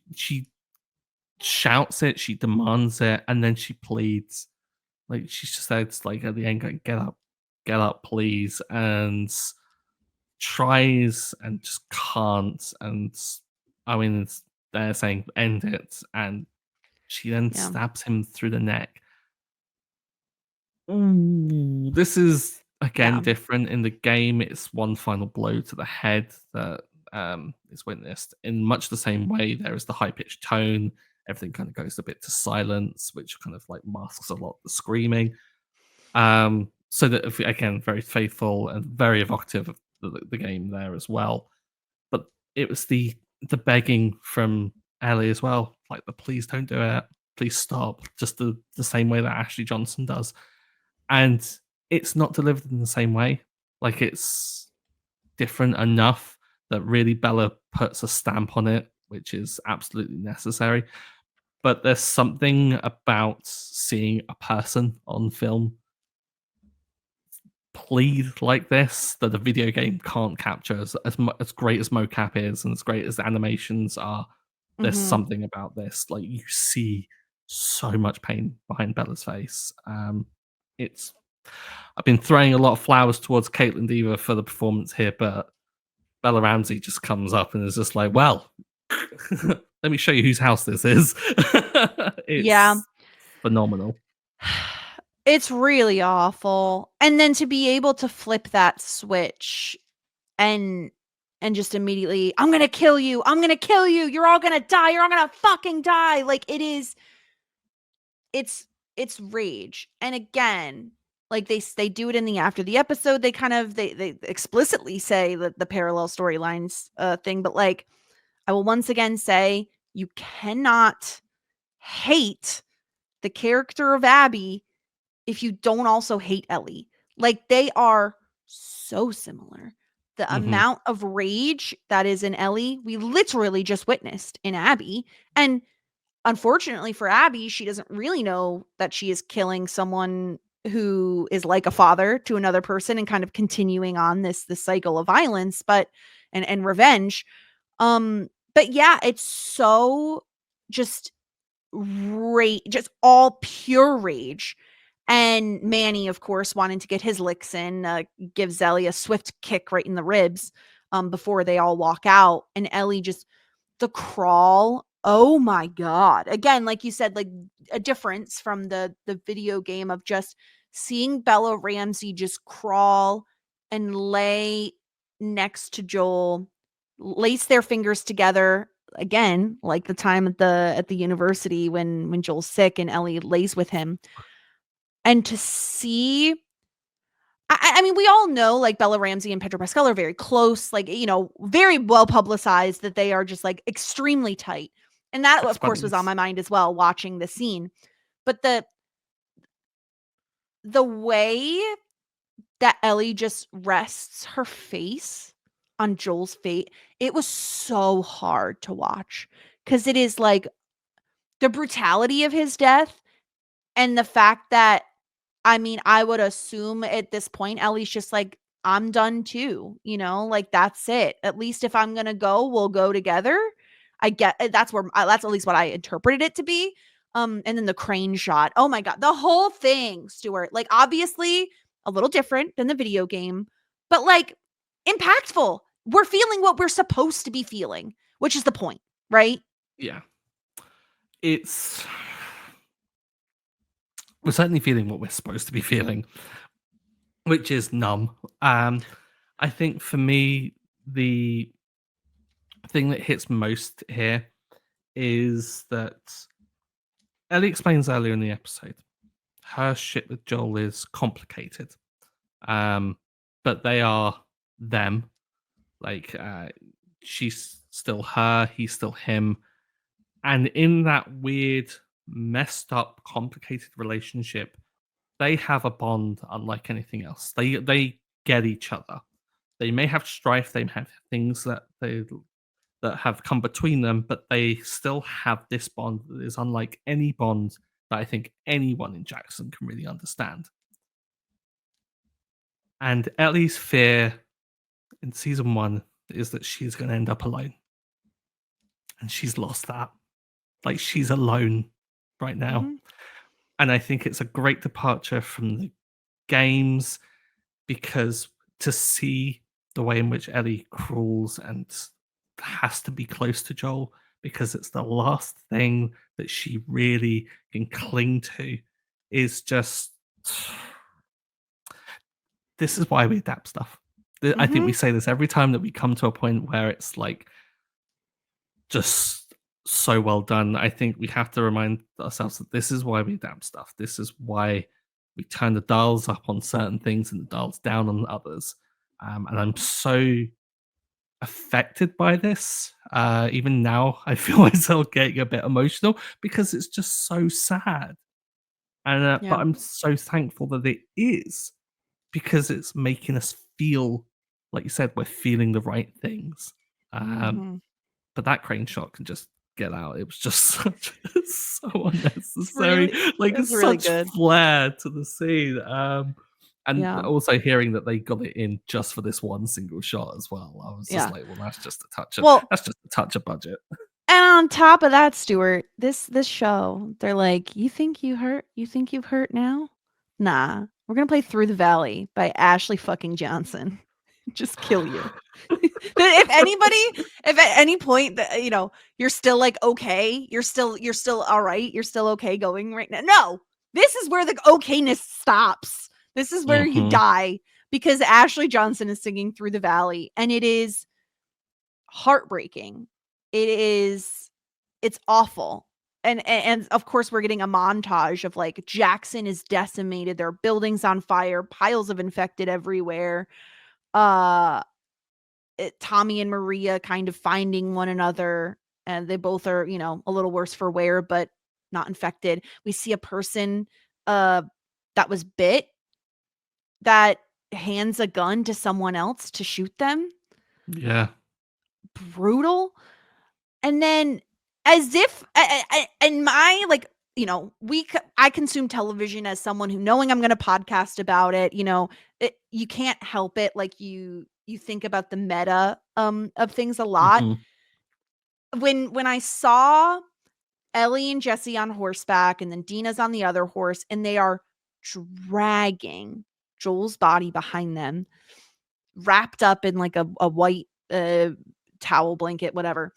Speaker 1: shouts it, she demands it, and then she pleads. Like she just says, like at the end, like, get up, please, and tries and just can't. And I mean, they're saying end it, and she then
Speaker 2: Yeah.
Speaker 1: stabs him through the neck. Ooh, this is again
Speaker 2: Yeah.
Speaker 1: different. In the game, it's one final blow to the head that is witnessed in much the same way. There is the high pitched tone. Everything kind of goes a bit to silence, which kind of like masks a lot of the screaming. So that again, very faithful and very evocative of the game there as well. But it was the begging from Ellie as well, like the please don't do it, please stop, just the same way that Ashley Johnson does. And it's not delivered in the same way. Like it's different enough that really Bella puts a stamp on it, which is absolutely necessary. But there's something about seeing a person on film plead like this that a video game can't capture. As great as mocap is and as great as the animations are, there's
Speaker 2: Mhm.
Speaker 1: something about this. Like you see so much pain behind Bella's face. It's I've been throwing a lot of flowers towards Caitlin Dever for the performance here, but Bella Ramsey just comes up and is just like, well, let me show you whose house this is. It's
Speaker 2: Yeah.
Speaker 1: phenomenal.
Speaker 2: It's really awful. And then to be able to flip that switch and just immediately, I'm gonna kill you. I'm gonna kill you. You're all gonna die. You're all gonna fucking die. Like it's rage. And again, like they do it in the after the episode. They kind of they explicitly say that the parallel storylines thing. But like, I will once again say you cannot hate the character of Abby if you don't also hate Ellie. Like they are so similar. The amount of rage that is in Ellie, we literally just witnessed in Abby. And unfortunately for Abby, she doesn't really know that she is killing someone who is like a father to another person and kind of continuing on this cycle of violence, but and revenge. But yeah, it's so just rage, just all pure rage. And Manny, of course, wanting to get his licks in, gives Ellie a swift kick right in the ribs before they all walk out. And Ellie just, the crawl, oh my God. Again, like you said, like a difference from the video game of just seeing Bella Ramsey just crawl and lay next to Joel, lace their fingers together again, like the time at the university when Joel's sick and Ellie lays with him. And to see, I mean, we all know like Bella Ramsey and Pedro Pascal are very close, like, you know, very well publicized that they are just like extremely tight. And that, of course, was on my mind as well watching the scene. But the way that Ellie just rests her face on Joel's fate, it was so hard to watch because it is like the brutality of his death and the fact that, I mean, I would assume at this point, Ellie's just like, I'm done too, you know, like that's it. At least if I'm going to go, we'll go together. I get that's that's at least what I interpreted it to be. And then the crane shot. Oh my God. The whole thing, Stuart, like obviously a little different than the video game, but like impactful. We're feeling what we're supposed to be feeling, which is the point, right?
Speaker 1: Yeah. We're certainly feeling what we're supposed to be feeling, which is numb. I think for me, the thing that hits most here is that Ellie explains earlier in the episode her shit with Joel is complicated, but they are them. Like she's still her, he's still him, and in that weird, messed up, complicated relationship, they have a bond unlike anything else. They get each other. They may have strife, they may have things that have come between them, but they still have this bond that is unlike any bond that I think anyone in Jackson can really understand. And Ellie's fear in season 1 is that she's going to end up alone. And she's lost that. Like she's alone right now.
Speaker 2: Mhm.
Speaker 1: And I think it's a great departure from the games because to see the way in which Ellie crawls and has to be close to Joel because it's the last thing that she really can cling to is just this is why we adapt stuff. I think we
Speaker 2: Mhm.
Speaker 1: say this every time that we come to a point where it's like just so well done. I think we have to remind ourselves that this is why we adapt stuff. This is why we turn the dials up on certain things and the dials down on others. And I'm so affected by this. Even now, I feel myself getting a bit emotional because it's just so sad. And but
Speaker 2: Yeah.
Speaker 1: I'm so thankful that it is because it's making us feel, like you said, we're feeling the right things.
Speaker 2: Mhm.
Speaker 1: But that crane shot can just get out. It was just so unnecessary.
Speaker 2: Really,
Speaker 1: Like
Speaker 2: it's
Speaker 1: it's
Speaker 2: really
Speaker 1: such
Speaker 2: good.
Speaker 1: flair to the scene. And
Speaker 2: Yeah.
Speaker 1: also hearing that they got it in just for this one single shot as well. I was just
Speaker 2: Yeah.
Speaker 1: like, well, that's just
Speaker 2: Well,
Speaker 1: a touch of budget.
Speaker 2: and on top of that, Stuart, this show, they're like, you think you've hurt now? Nah. We're gonna play Through the Valley by Ashley fucking Johnson. Just kill you. If at any point that you're still like okay, you're still all right, you're still okay going right now. No, this is where the okayness stops. This is where you
Speaker 1: Mhm.
Speaker 2: die because Ashley Johnson is singing Through the Valley, and it is heartbreaking. It's awful. And of course we're getting a montage of like Jackson is decimated, there are buildings on fire, piles of infected everywhere. Uh Tommy and Maria kind of finding one another, and they both are, a little worse for wear, but not infected. We see a person that was bit that hands a gun to someone else to shoot them.
Speaker 1: Yeah.
Speaker 2: Brutal. And then as if and my like, I consume television as someone who, knowing I'm going to podcast about it, you can't help it. Like you think about the meta of things a lot.
Speaker 1: Mhm.
Speaker 2: When I saw Ellie and Jesse on horseback and then Dina's on the other horse and they are dragging Joel's body behind them, wrapped up in like a white towel blanket, whatever.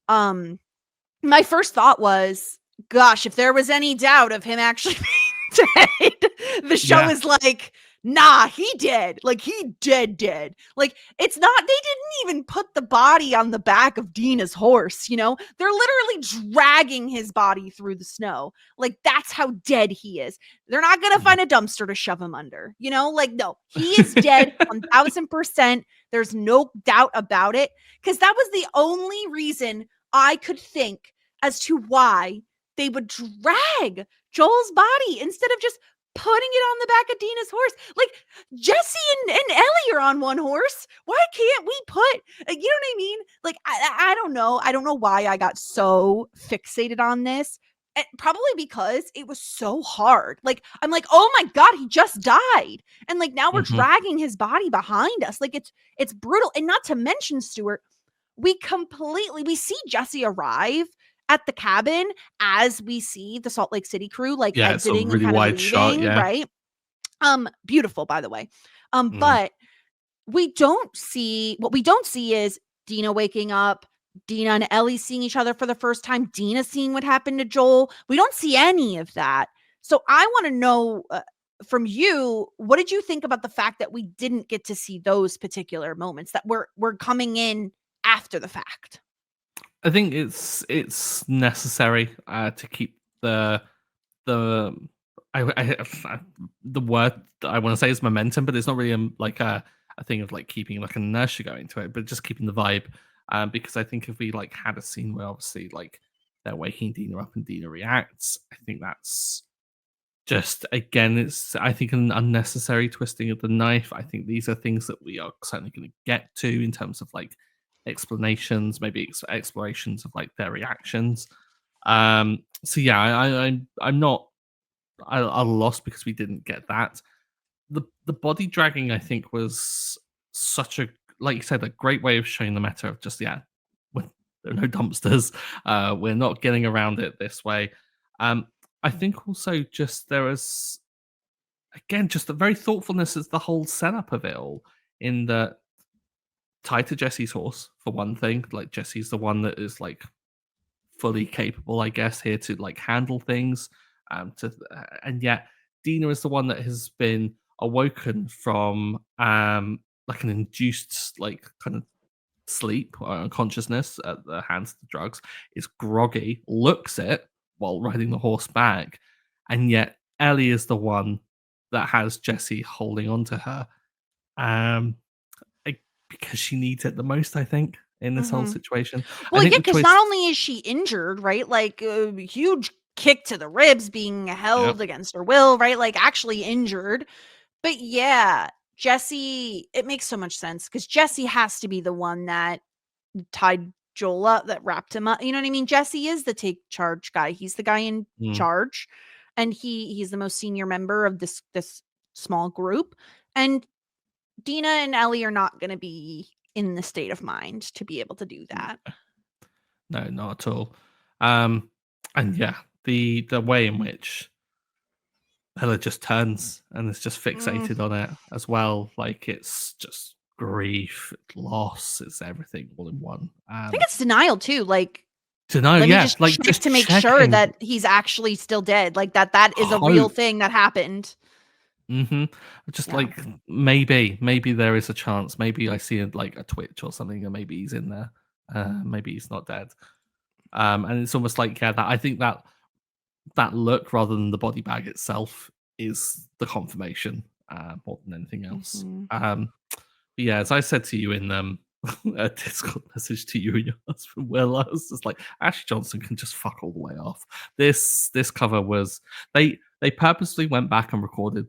Speaker 2: My first thought was, gosh, if there was any doubt of him actually being dead, the show
Speaker 1: Yeah.
Speaker 2: is like, nah, he dead. Like he dead. Like it's not, they didn't even put the body on the back of Dina's horse, they're literally dragging his body through the snow. Like that's how dead he is. They're not going to find a dumpster to shove him under, like, no, he is dead 1000%. There's no doubt about it. Cause that was the only reason I could think as to why they would drag Joel's body instead of just putting it on the back of Dina's horse. Like Jesse and Ellie are on one horse. Why can't we put, you know what I mean? Like, I don't know. I don't know why I got so fixated on this. Probably because it was so hard. Like, I'm like, oh my God, he just died. And like, now we're
Speaker 1: Mhm.
Speaker 2: dragging his body behind us. Like it's brutal. And not to mention, Stuart, we see Jesse arrive at the cabin as we see the Salt Lake City crew like
Speaker 1: Yeah, it's a
Speaker 2: exiting and
Speaker 1: really
Speaker 2: kind of
Speaker 1: wide shot,
Speaker 2: leaving,
Speaker 1: yeah.
Speaker 2: right? Beautiful, by the way.
Speaker 1: Mm.
Speaker 2: But what we don't see is Dina waking up, Dina and Ellie seeing each other for the first time, Dina seeing what happened to Joel. We don't see any of that. So I want to know from you, what did you think about the fact that we didn't get to see those particular moments that we're coming in after the fact?
Speaker 1: I think it's necessary to keep the the word that I want to say is momentum, but it's not really like a thing of like keeping like an inertia going to it, but just keeping the vibe. Because I think if we like had a scene where obviously like they're waking Dina up and Dina reacts, I think that's just again, it's I think an unnecessary twisting of the knife. I think these are things that we are certainly going to get to in terms of like explanations, maybe explorations of like their reactions. So yeah, I'm not I lost because we didn't get that. The body dragging I think was such a, like you said, a great way of showing the meta of just, yeah, There are no dumpsters. We're not getting around it this way. I think also just there is, again, just the very thoughtfulness is the whole setup of it all, in that tied to Jesse's horse, for one thing. Like, Jesse's the one that is like fully capable, I guess, here to like handle things. And yet Dina is the one that has been awoken from like an induced like kind of sleep or unconsciousness at the hands of the drugs, is groggy, looks it while riding the horse back, and yet Ellie is the one that has Jesse holding on to her, um, because she needs it the most, I think, in this whole situation.
Speaker 2: Well,
Speaker 1: I think
Speaker 2: yeah,
Speaker 1: the
Speaker 2: because
Speaker 1: choice,
Speaker 2: not only is she injured, right? Like a huge kick to the ribs, being held against her will, right? Like actually injured. But yeah, Jesse, it makes so much sense because Jesse has to be the one that tied Joel up, that wrapped him up. You know what I mean? Jesse is the take charge guy. He's the guy in charge, and he's the most senior member of this small group. And Dina and Ellie are not going to be in the state of mind to be able to do that.
Speaker 1: no, not at all. And yeah, the way in which Ella just turns and is just fixated on it as well, like it's just grief, loss, it's everything all in one.
Speaker 2: I think it's denial too. Like,
Speaker 1: To know,
Speaker 2: let me
Speaker 1: yeah,
Speaker 2: just
Speaker 1: like
Speaker 2: check
Speaker 1: just
Speaker 2: to make sure
Speaker 1: checking.
Speaker 2: that he's actually still dead. Like that is a real
Speaker 1: Hope.
Speaker 2: thing that happened.
Speaker 1: Just like maybe there is a chance. Maybe I see like a twitch or something, and maybe he's in there. Maybe he's not dead. And it's almost like, yeah, that I think that look rather than the body bag itself is the confirmation more than anything else. But yeah, as I said to you in a Discord message to you and your husband, Will, I was just like, Ashley Johnson can just fuck all the way off. This cover was, they purposely went back and recorded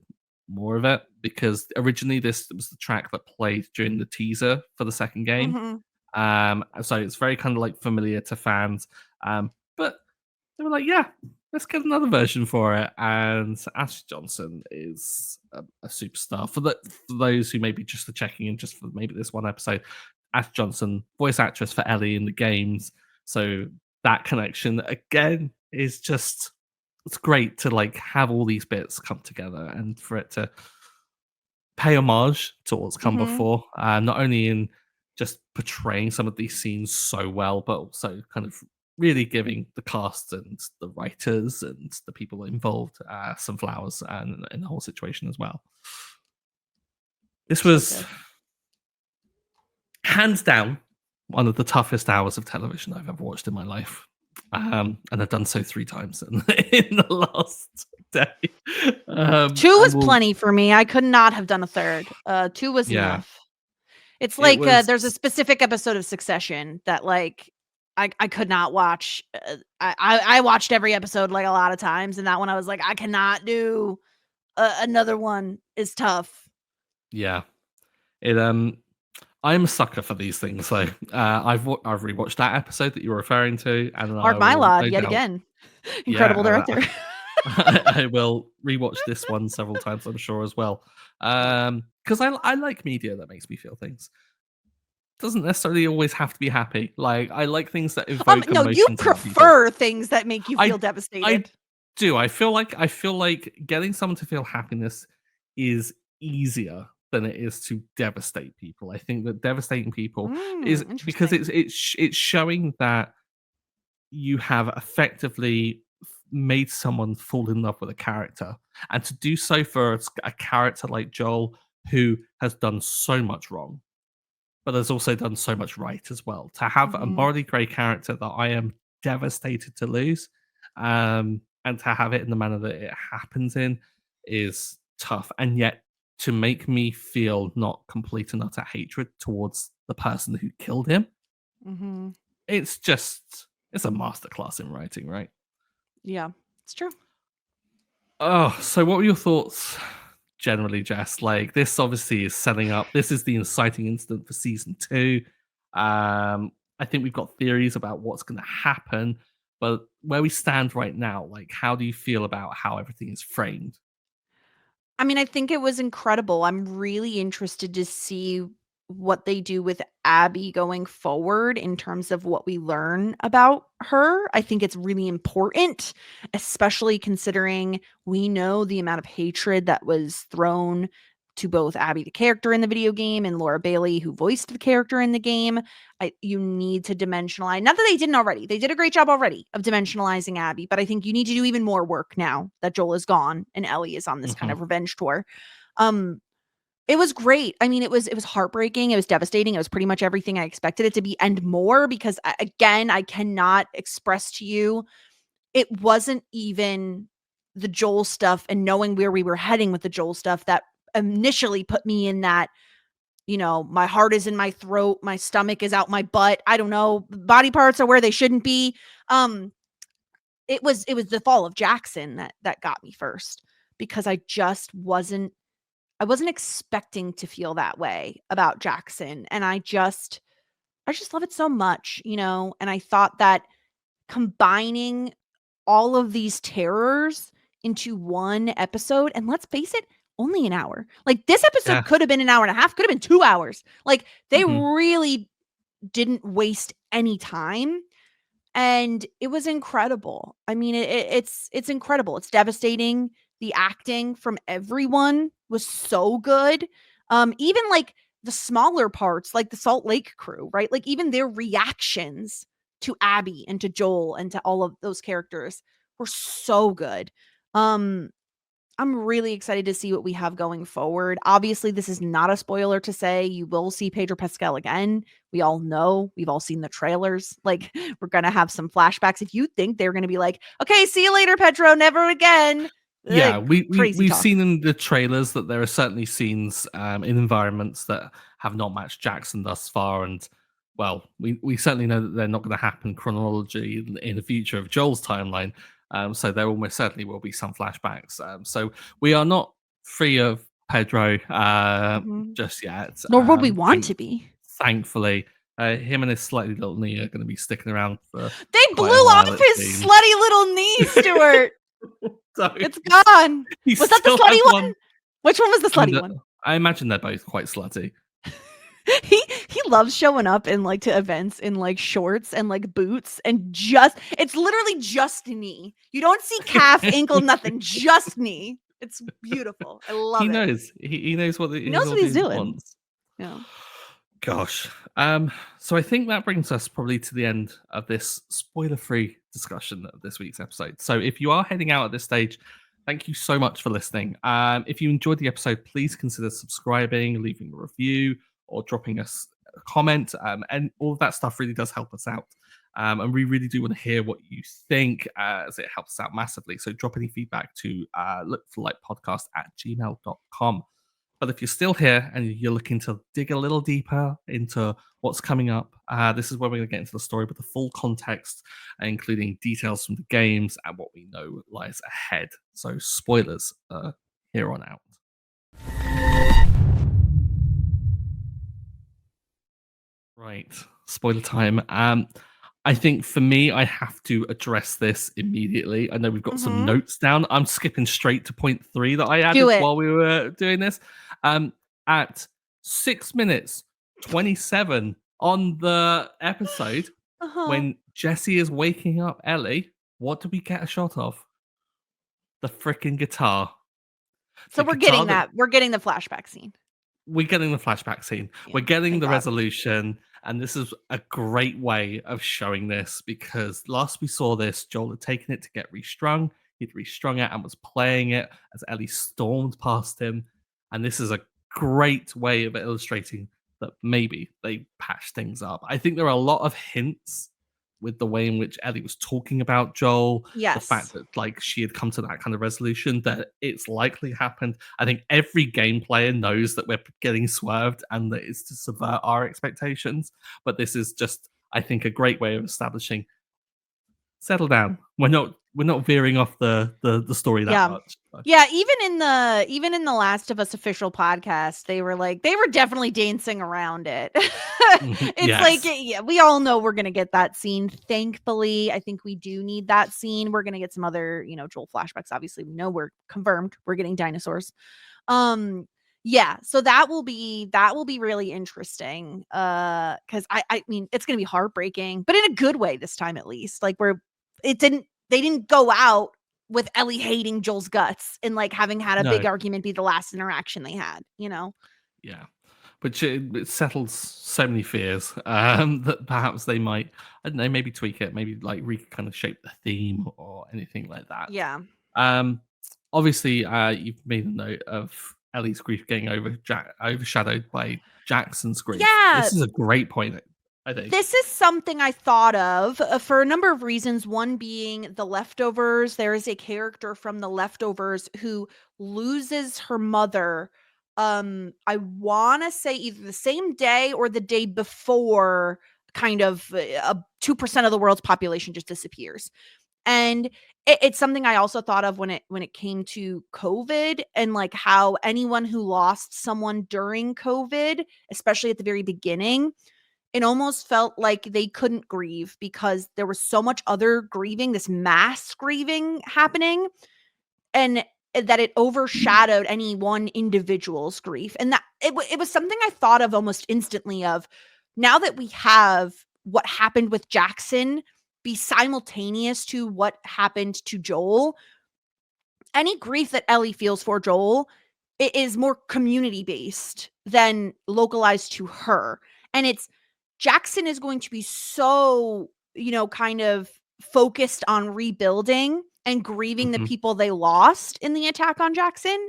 Speaker 1: more of it, because originally this was the track that played during the teaser for the second game. So it's very kind of like familiar to fans. But they were like, yeah, let's get another version for it. And Ashley Johnson is a superstar. For those who maybe just are checking in just for maybe this one episode, Ashley Johnson, voice actress for Ellie in the games. So that connection again is just, it's great to like have all these bits come together and for it to pay homage to what's come before, not only in just portraying some of these scenes so well, but also kind of really giving the cast and the writers and the people involved some flowers and in the whole situation as well. This was hands down one of the toughest hours of television I've ever watched in my life. And I've done so 3 times in the last day.
Speaker 2: 2 was plenty for me. I could not have done a third. 2 was enough. It's like there's a specific episode of Succession that like I could not watch. I watched every episode like a lot of times, and that one I was like, I cannot do another one. Is tough.
Speaker 1: Yeah, it I'm a sucker for these things. So I've rewatched that episode that you're referring to, and
Speaker 2: Mark Mylod yet again. Incredible director.
Speaker 1: I will rewatch this one several times, I'm sure, as well. Because I like media that makes me feel things. Doesn't necessarily always have to be happy. Like, I like things that evoke
Speaker 2: no,
Speaker 1: emotions.
Speaker 2: you prefer things that make you feel devastated.
Speaker 1: I do. I feel like getting someone to feel happiness is easier than it is to devastate people. I think that devastating people is because it's showing that you have effectively made someone fall in love with a character, and to do so for a character like Joel, who has done so much wrong but has also done so much right as well. To have a morally grey character that I am devastated to lose, and to have it in the manner that it happens in, is tough. And yet to make me feel not complete and utter hatred towards the person who killed him, it's a masterclass in writing, right?
Speaker 2: Yeah, it's true.
Speaker 1: Oh, so what were your thoughts generally, Jess? Like, this obviously is setting up, this is the inciting incident for season 2. I think we've got theories about what's going to happen, but where we stand right now, like, how do you feel about how everything is framed?
Speaker 2: I mean, I think it was incredible. I'm really interested to see what they do with Abby going forward in terms of what we learn about her. I think it's really important, especially considering we know the amount of hatred that was thrown to both Abby, the character in the video game, and Laura Bailey, who voiced the character in the game. You need to dimensionalize. Not that they didn't already. They did a great job already of dimensionalizing Abby, but I think you need to do even more work now that Joel is gone and Ellie is on this kind of revenge tour. It was great. I mean, it was heartbreaking. It was devastating. It was pretty much everything I expected it to be and more, because again, I cannot express to you, it wasn't even the Joel stuff and knowing where we were heading with the Joel stuff that initially put me in that, my heart is in my throat, my stomach is out my butt. I don't know. Body parts are where they shouldn't be. It was the fall of Jackson that got me first, because I wasn't expecting to feel that way about Jackson. And I just love it so much, and I thought that combining all of these terrors into one episode, and let's face it, only an hour. Like, this episode could have been an hour and a half, could have been 2 hours. Like, they really didn't waste any time. And it was incredible. I mean, it's incredible. It's devastating. The acting from everyone was so good. Even like the smaller parts, like the Salt Lake crew, right? Like, even their reactions to Abby and to Joel and to all of those characters were so good. I'm really excited to see what we have going forward. Obviously, this is not a spoiler to say you will see Pedro Pascal again. We all know. We've all seen the trailers. Like, we're going to have some flashbacks. If you think they're going to be like, okay, see you later, Pedro, never again.
Speaker 1: Yeah, we've
Speaker 2: talk.
Speaker 1: seen in the trailers that there are certainly scenes in environments that have not matched Jackson thus far. And, well, we certainly know that they're not going to happen chronologically in the future of Joel's timeline. So there almost certainly will be some flashbacks. So we are not free of Pedro just yet.
Speaker 2: Nor would we want to be.
Speaker 1: Thankfully, him and his slutty little knee are going to be sticking around for
Speaker 2: They blew off his slutty little knee, Stuart. It's gone. Was that the slutty one? Which one was the slutty one?
Speaker 1: I imagine they're both quite slutty.
Speaker 2: He loves showing up in like to events in like shorts and like boots and it's literally just knee. You don't see calf, ankle, nothing, just knee. It's beautiful. I love it.
Speaker 1: He knows what
Speaker 2: he's doing.
Speaker 1: Wants.
Speaker 2: Yeah.
Speaker 1: Gosh. So I think that brings us probably to the end of this spoiler-free discussion of this week's episode. So if you are heading out at this stage, thank you so much for listening. If you enjoyed the episode, please consider subscribing, leaving a review, or dropping us a comment. And all of that stuff really does help us out. And we really do want to hear what you think, as it helps us out massively. So drop any feedback to lookforlightpodcast@gmail.com. But if you're still here and you're looking to dig a little deeper into what's coming up, this is where we're going to get into the story with the full context, including details from the games and what we know lies ahead. So spoilers here on out. Right, spoiler time. I think for me, I have to address this immediately. I know we've got some notes down. I'm skipping straight to point 3 that I added while we were doing this. At 6 minutes 27 on the episode, when Jesse is waking up Ellie, what do we get a shot of? The freaking guitar.
Speaker 2: So we're getting that. We're getting the flashback scene.
Speaker 1: We're getting the flashback scene. Yeah, we're getting the resolution. And this is a great way of showing this, because last we saw this, Joel had taken it to get restrung. He'd restrung it and was playing it as Ellie stormed past him. And this is a great way of illustrating that maybe they patched things up. I think there are a lot of hints with the way in which Ellie was talking about Joel.
Speaker 2: Yes.
Speaker 1: The fact that like she had come to that kind of resolution, that it's likely happened. I think every game player knows that we're getting swerved and that it's to subvert our expectations. But this is just, I think, a great way of establishing, settle down. We're not veering off the story that much.
Speaker 2: Yeah, even in the Last of Us official podcast, they were definitely dancing around it. It's we all know we're gonna get that scene. Thankfully, I think we do need that scene. We're gonna get some other, Joel flashbacks. Obviously, we know we're confirmed. We're getting dinosaurs. Yeah, so that will be really interesting. Because I mean, it's gonna be heartbreaking, but in a good way this time at least. Like they didn't go out with Ellie hating Joel's guts and like having had a
Speaker 1: No.
Speaker 2: big argument be the last interaction they had, you know?
Speaker 1: Yeah. Which it settles so many fears that perhaps they might, I don't know, maybe tweak it, maybe like kind of shape the theme or anything like that.
Speaker 2: Yeah.
Speaker 1: Um, Obviously, you've made a note of Ellie's grief getting overshadowed by Jackson's grief.
Speaker 2: Yeah.
Speaker 1: This is a great point, I think.
Speaker 2: This is something I thought of for a number of reasons. One being The Leftovers. There is a character from The Leftovers who loses her mother. I want to say either the same day or the day before, kind of 2% of the world's population just disappears. And it's something I also thought of when it came to COVID and like how anyone who lost someone during COVID, especially at the very beginning, it almost felt like they couldn't grieve because there was so much other grieving, this mass grieving happening, and that it overshadowed any one individual's grief. And that it was something I thought of almost instantly of now that we have what happened with Jackson be simultaneous to what happened to Joel, any grief that Ellie feels for Joel, it is more community based than localized to her. And it's Jackson is going to be so, kind of focused on rebuilding and grieving the people they lost in the attack on Jackson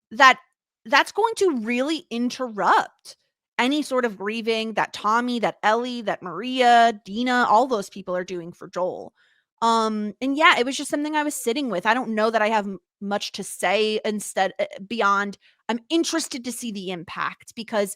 Speaker 2: that's going to really interrupt any sort of grieving that Tommy, that Ellie, that Maria, Dina, all those people are doing for Joel. And yeah, it was just something I was sitting with. I don't know that I have much to say beyond I'm interested to see the impact because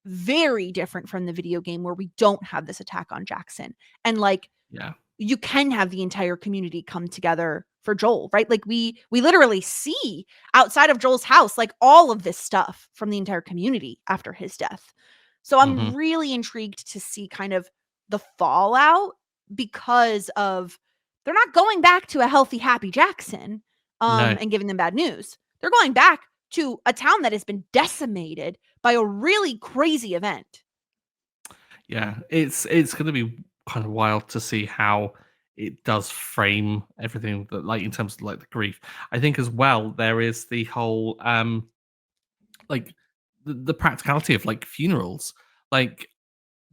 Speaker 2: very different from the video game where we don't have this attack on Jackson. And like,
Speaker 1: yeah,
Speaker 2: you can have the entire community come together for Joel, right? Like we literally see outside of Joel's house, like all of this stuff from the entire community after his death. So I'm really intrigued to see kind of the fallout because of they're not going back to a healthy, happy Jackson and giving them bad news. They're going back to a town that has been decimated by a really crazy event.
Speaker 1: Yeah, it's going to be kind of wild to see how it does frame everything that, like, in terms of like the grief. I think as well there is the whole like the practicality of like funerals, like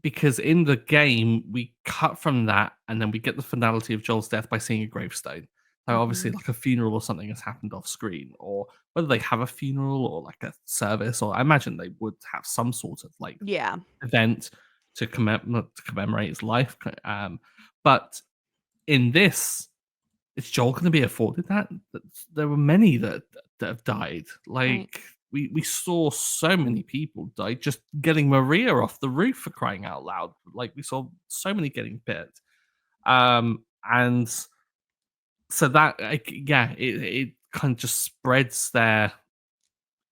Speaker 1: because in the game we cut from that and then we get the finality of Joel's death by seeing a gravestone. So obviously like a funeral or something has happened off screen, or whether they have a funeral or like a service, or I imagine they would have some sort of like event to commemorate his life. But in this, is Joel going to be afforded that? There were many that have died. Like we saw so many people die just getting Maria off the roof, for crying out loud. Like we saw so many getting bit, and so that it kind of just spreads their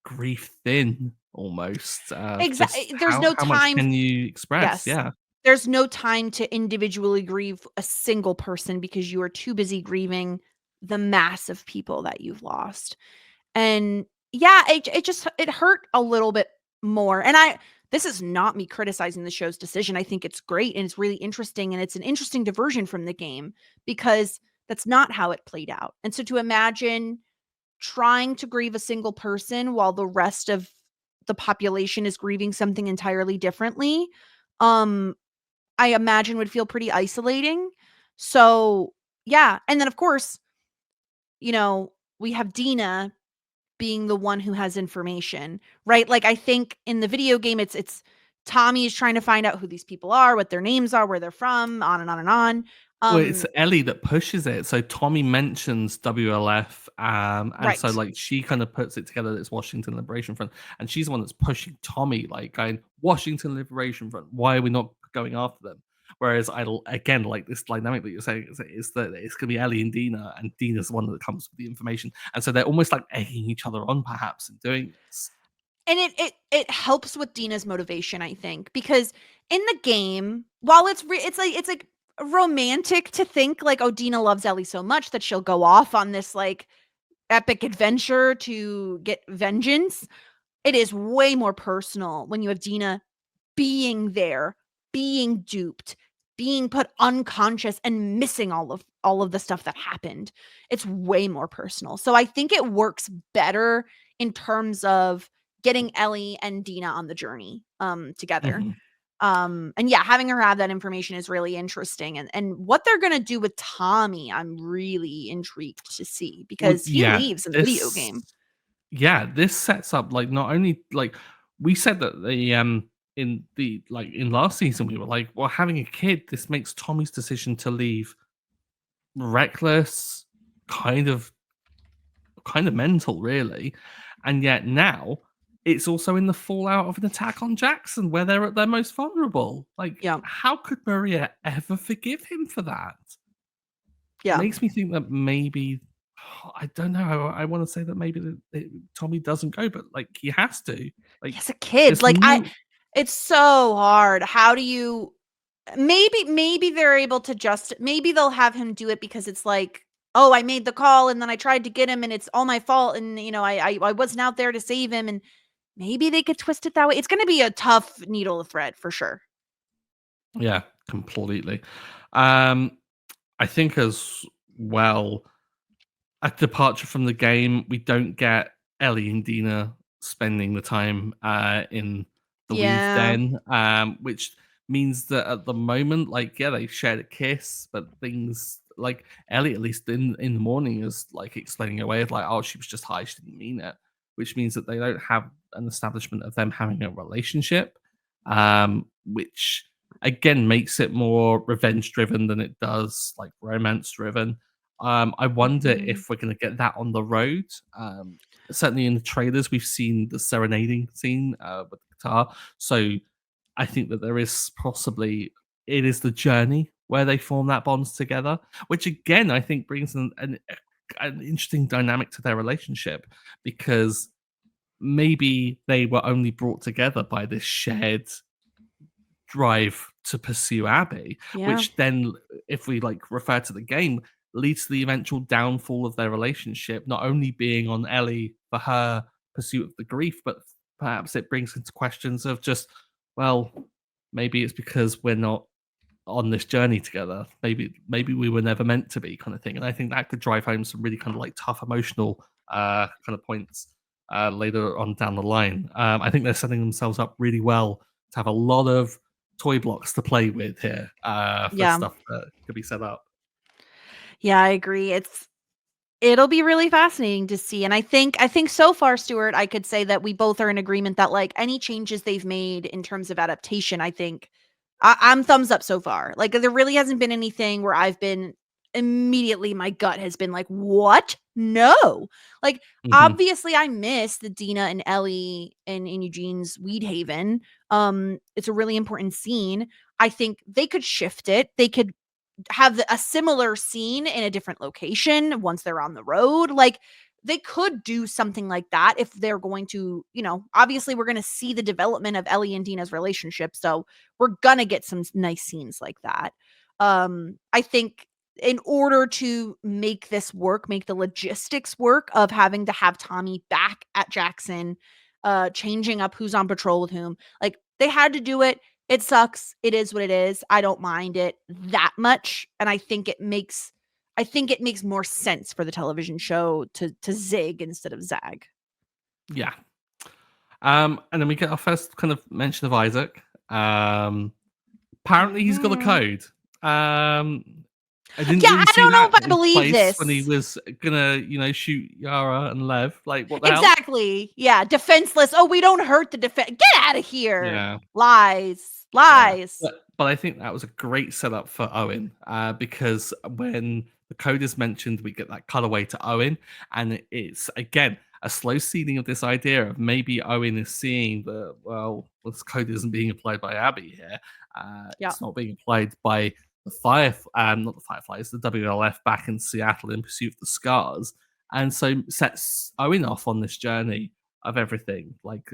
Speaker 1: grief thin almost.
Speaker 2: Exactly. There's no
Speaker 1: how
Speaker 2: time.
Speaker 1: much can you express?
Speaker 2: Yes.
Speaker 1: Yeah.
Speaker 2: There's no time to individually grieve a single person because you are too busy grieving the mass of people that you've lost. And yeah, it hurt a little bit more. And this is not me criticizing the show's decision. I think it's great and it's really interesting and it's an interesting diversion from the game because that's not how it played out. And so to imagine trying to grieve a single person while the rest of the population is grieving something entirely differently, I imagine would feel pretty isolating. So, yeah. And then, of course, we have Dina being the one who has information, right? Like, I think in the video game, it's Tommy is trying to find out who these people are, what their names are, where they're from, on and on and on.
Speaker 1: Well, it's Ellie that pushes it. So Tommy mentions WLF, and so like she kind of puts it together that it's Washington Liberation Front, and she's the one that's pushing Tommy, like going Washington Liberation Front. Why are we not going after them? Whereas again like this dynamic that you're saying is that it's going to be Ellie and Dina's the one that comes with the information, and so they're almost like egging each other on, perhaps, in doing this.
Speaker 2: And it helps with Dina's motivation, I think, because in the game, while it's like romantic to think like, oh, Dina loves Ellie so much that she'll go off on this like epic adventure to get vengeance. it is way more personal when you have Dina being there, being duped, being put unconscious and missing all of the stuff that happened. It's way more personal. So I think it works better in terms of getting Ellie and Dina on the journey together. And yeah, having her have that information is really interesting. And what they're gonna do with Tommy, I'm really intrigued to see because he leaves in the video game.
Speaker 1: Yeah, this sets up like not only like we said that the in the like in last season we were like, well, having a kid, this makes Tommy's decision to leave reckless, kind of mental, really. And yet now it's also in the fallout of an attack on Jackson where they're at their most vulnerable. Like, how could Maria ever forgive him for that?
Speaker 2: Yeah.
Speaker 1: Makes me think that maybe I don't know. I want to say that maybe Tommy doesn't go, but like he has to. Like
Speaker 2: as a kid, like it's so hard. How do you? Maybe they're able to maybe they'll have him do it because it's like, oh, I made the call and then I tried to get him and it's all my fault and I wasn't out there to save him, and maybe they could twist it that way. It's going to be a tough needle to thread for sure.
Speaker 1: Yeah, completely. I think as well, a departure from the game, we don't get Ellie and Dina spending the time in the Weave Den, which means that at the moment, like, yeah, they shared a kiss, but things like Ellie, at least in the morning, is like explaining away of like, oh, she was just high, she didn't mean it, which means that they don't have an establishment of them having a relationship, which again makes it more revenge driven than it does like romance driven. I wonder if we're going to get that on the road. Certainly in the trailers, we've seen the serenading scene with the guitar. So I think that there is possibly, it is the journey where they form that bonds together, which again, I think brings an interesting dynamic to their relationship, because maybe they were only brought together by this shared drive to pursue Abby, which then, if we like refer to the game, leads to the eventual downfall of their relationship, not only being on Ellie for her pursuit of the grief, but perhaps it brings into questions of just, well, maybe it's because we're not on this journey together. Maybe we were never meant to be, kind of thing. And I think that could drive home some really kind of like tough emotional kind of points later on down the line. I think they're setting themselves up really well to have a lot of toy blocks to play with here for stuff that could be set up.
Speaker 2: Yeah, I agree. It'll be really fascinating to see. And I think so far, Stuart, I could say that we both are in agreement that like any changes they've made in terms of adaptation, I think I'm thumbs up so far. Like there really hasn't been anything where I've been immediately, my gut has been like, what? No. Like obviously I miss the Dina and Ellie in Eugene's Weed Haven. It's a really important scene. I think they could shift it. They could have a similar scene in a different location once they're on the road. Like they could do something like that if they're going to, obviously we're going to see the development of Ellie and Dina's relationship. So we're going to get some nice scenes like that. I think in order to make this work, make the logistics work of having to have Tommy back at Jackson, changing up who's on patrol with whom, like they had to do it. It sucks. It is what it is. I don't mind it that much. And I think it makes more sense for the television show to zig instead of zag.
Speaker 1: Yeah. And then we get our first kind of mention of Isaac. Apparently he's got a code. I don't know if I believe this when he was gonna, shoot Yara and Lev. Like, what the hell?
Speaker 2: Exactly. Yeah, defenseless. Oh, we don't hurt the defense. Get out of here.
Speaker 1: Yeah.
Speaker 2: Lies.
Speaker 1: Yeah. But I think that was a great setup for Owen, because when the code is mentioned, we get that cutaway to Owen, and it's again a slow seeding of this idea of maybe Owen is seeing that, well, this code isn't being applied by Abby here. It's not being applied by not the Fireflies, the WLF back in Seattle in pursuit of the Scars, and so sets Owen off on this journey of everything. Like,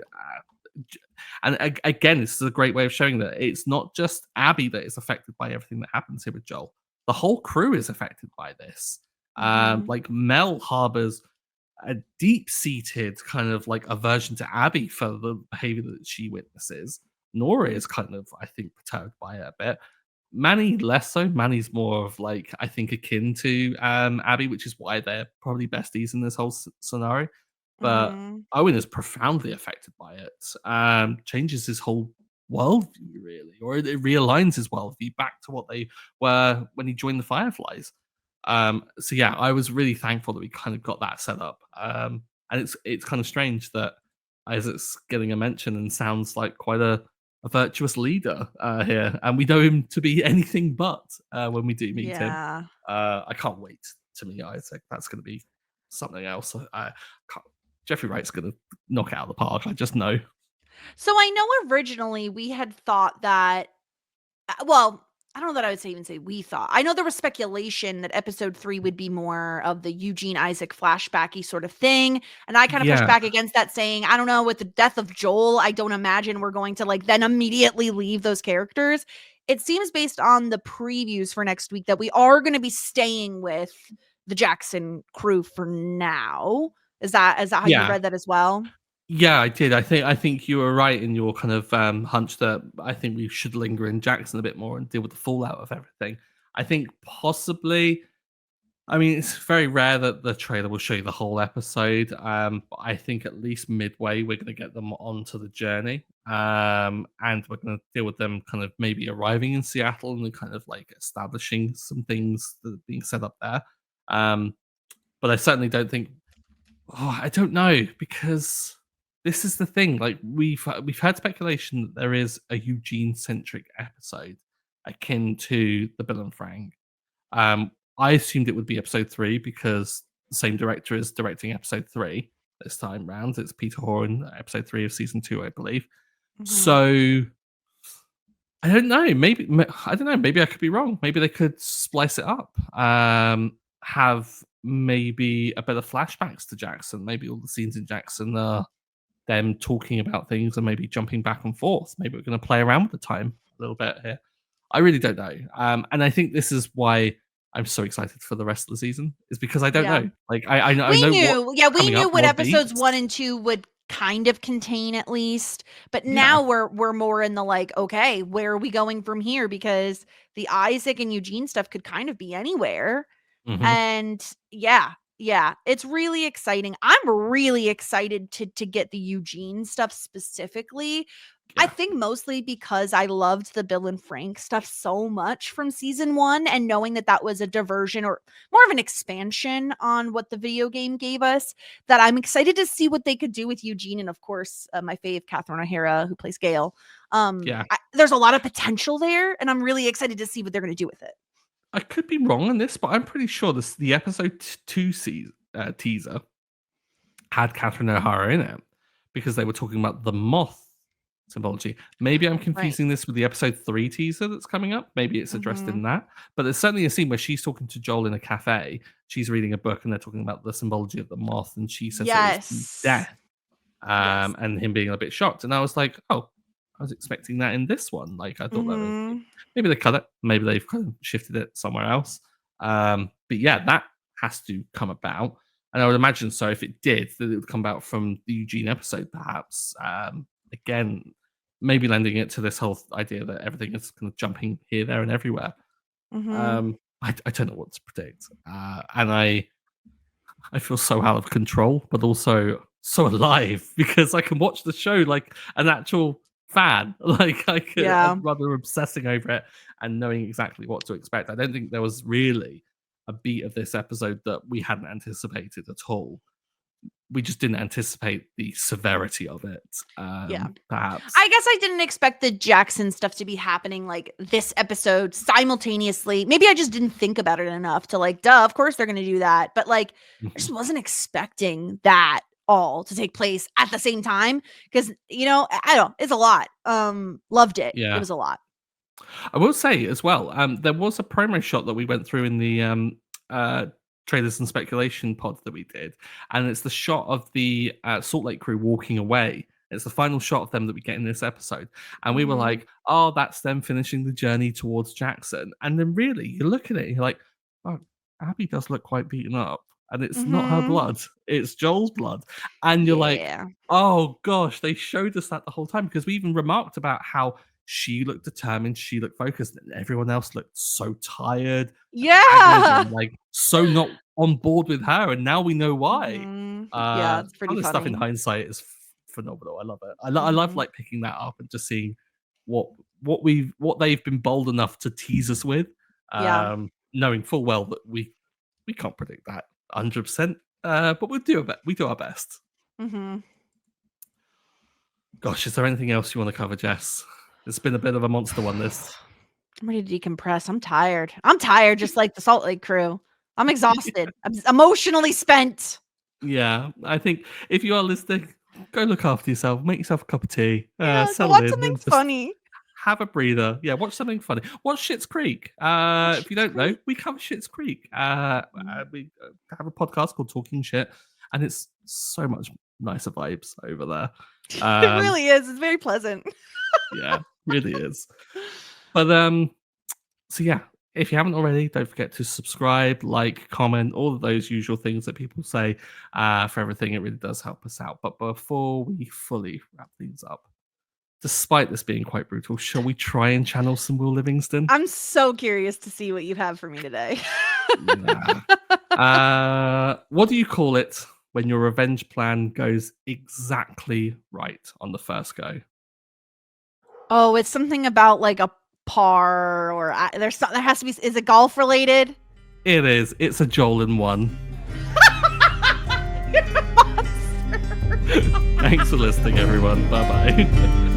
Speaker 1: and again, this is a great way of showing that it's not just Abby that is affected by everything that happens here with Joel. The whole crew is affected by this. Like Mel harbors a deep-seated kind of like aversion to Abby for the behavior that she witnesses. Nora is kind of, I think, perturbed by it a bit. Manny less so. Manny's more of like, I think, akin to Abby, which is why they're probably besties in this whole scenario. But
Speaker 2: Mhm.
Speaker 1: Owen is profoundly affected by it. Changes his whole worldview, really, or it realigns his worldview back to what they were when he joined the Fireflies. So yeah, I was really thankful that we kind of got that set up. And it's kind of strange that Isaac's getting a mention and sounds like quite a virtuous leader here, and we know him to be anything but when we do meet him.
Speaker 2: Yeah.
Speaker 1: I can't wait to meet Isaac. That's going to be something else. Jeffrey Wright's going to knock it out of the park. I just know.
Speaker 2: So I know originally we had thought that, well, I don't know that I would even say we thought. I know there was speculation that episode 3 would be more of the Eugene Isaac flashbacky sort of thing. And I kind of pushed
Speaker 1: Yeah.
Speaker 2: back against that, saying, I don't know, with the death of Joel, I don't imagine we're going to like then immediately leave those characters. It seems based on the previews for next week that we are going to be staying with the Jackson crew for now. Is that how you
Speaker 1: Yeah.
Speaker 2: read that as well?
Speaker 1: Yeah, I did. I think you were right in your kind of hunch that I think we should linger in Jackson a bit more and deal with the fallout of everything. I think possibly. I mean, it's very rare that the trailer will show you the whole episode. But I think at least midway we're going to get them onto the journey, and we're going to deal with them kind of maybe arriving in Seattle and then kind of like establishing some things that are being set up there. But I certainly don't think. Oh, I don't know, because this is the thing. Like we've had speculation that there is a Eugene centric episode akin to the Bill and Frank. I assumed it would be episode 3 because the same director is directing episode 3 this time round. It's Peter Horn, episode 3 of season 2, I believe. So I don't know. I don't know. Maybe I could be wrong. Maybe they could splice it up. Have maybe a bit of flashbacks to Jackson. Maybe all the scenes in Jackson are them talking about things and maybe jumping back and forth. Maybe we're going to play around with the time a little bit here. I really don't know. And I think this is why I'm so excited for the rest of the season, is because I don't
Speaker 2: Yeah.
Speaker 1: know. Like I know
Speaker 2: We
Speaker 1: what
Speaker 2: knew
Speaker 1: coming up,
Speaker 2: what
Speaker 1: more
Speaker 2: episodes
Speaker 1: beats.
Speaker 2: 1 and 2 would kind of contain at least, but now we're more in the like, okay, where are we going from here? Because the Isaac and Eugene stuff could kind of be anywhere.
Speaker 1: Mhm.
Speaker 2: And yeah, it's really exciting. I'm really excited to get the Eugene stuff specifically. I think mostly because I loved the Bill and Frank stuff so much from season 1, and knowing that that was a diversion or more of an expansion on what the video game gave us, that I'm excited to see what they could do with Eugene. And of course, my fave, Catherine O'Hara, who plays Gail. There's a lot of potential there, and I'm really excited to see what they're going to do with it.
Speaker 1: I could be wrong on this, but I'm pretty sure the episode 2 teaser had Catherine O'Hara in it because they were talking about the moth symbology. Maybe I'm confusing this with the episode 3 teaser that's coming up. Maybe it's addressed in that. But there's certainly a scene where she's talking to Joel in a cafe. She's reading a book and they're talking about the symbology of the moth, and she says it was death. And him being a bit shocked. And I was like, oh, I was expecting that in this one. Like I thought that maybe they cut it, maybe they've kind of shifted it somewhere else. But yeah, that has to come about. And I would imagine so if it did, that it would come about from the Eugene episode, perhaps. Again, maybe lending it to this whole idea that everything is kind of jumping here, there, and everywhere. I don't know what to predict. And I feel so out of control, but also so alive because I can watch the show like an actual fan. Like I'm rather obsessing over it and knowing exactly what to expect. I don't think there was really a beat of this episode that we hadn't anticipated at all. We just didn't anticipate the severity of it. Perhaps.
Speaker 2: I guess I didn't expect the Jackson stuff to be happening like this episode simultaneously. Maybe I just didn't think about it enough to like, duh, of course they're going to do that. But like, I just wasn't expecting that all to take place at the same time because, I don't know, it's a lot. Loved it.
Speaker 1: Yeah.
Speaker 2: It was a lot.
Speaker 1: I will say as well, there was a promo shot that we went through in the trailers and speculation pod that we did, and it's the shot of the Salt Lake crew walking away. It's the final shot of them that we get in this episode, and we were like, oh, that's them finishing the journey towards Jackson. And then really you look at it and you're like, oh, Abby does look quite beaten up. and it's not her blood, it's Joel's blood. And you're like,
Speaker 2: Yeah.
Speaker 1: oh gosh, they showed us that the whole time, because we even remarked about how she looked determined, she looked focused, and everyone else looked so tired,
Speaker 2: Yeah.
Speaker 1: and like so not on board with her, and now we know why.
Speaker 2: Yeah, it's
Speaker 1: Some
Speaker 2: pretty
Speaker 1: of the stuff in
Speaker 2: funny.
Speaker 1: hindsight is phenomenal. I love it. I love like picking that up and just seeing what they've been bold enough to tease us with,
Speaker 2: Yeah.
Speaker 1: knowing full well that we can't predict that 100%, but we do our best.
Speaker 2: Mhm.
Speaker 1: Gosh, is there anything else you want to cover, Jess? It's been a bit of a monster one, this.
Speaker 2: I'm ready to decompress. I'm tired. I'm tired, just like the Salt Lake crew. I'm exhausted. I'm emotionally spent.
Speaker 1: Yeah, I think if you are listening, go look after yourself, make yourself a cup of tea,
Speaker 2: Yeah, go
Speaker 1: settle
Speaker 2: watch
Speaker 1: in,
Speaker 2: something
Speaker 1: and just
Speaker 2: funny.
Speaker 1: have a breather. Yeah, watch something funny. Watch Schitt's Creek. If you don't know, we cover Schitt's Creek. We have a podcast called Talking Shit, and it's so much nicer vibes over there.
Speaker 2: It really is. It's very pleasant.
Speaker 1: Yeah, really is. But so yeah, if you haven't already, don't forget to subscribe, like, comment, all of those usual things that people say for everything. It really does help us out. But before we fully wrap things up, despite this being quite brutal, shall we try and channel some Will Livingston?
Speaker 2: I'm so curious to see what you have for me today.
Speaker 1: What do you call it when your revenge plan goes exactly right on the first go?
Speaker 2: Oh, it's something about like a par or there has to be. Is it golf related?
Speaker 1: It is. It's a Joel in one. Thanks for listening, everyone. Bye bye.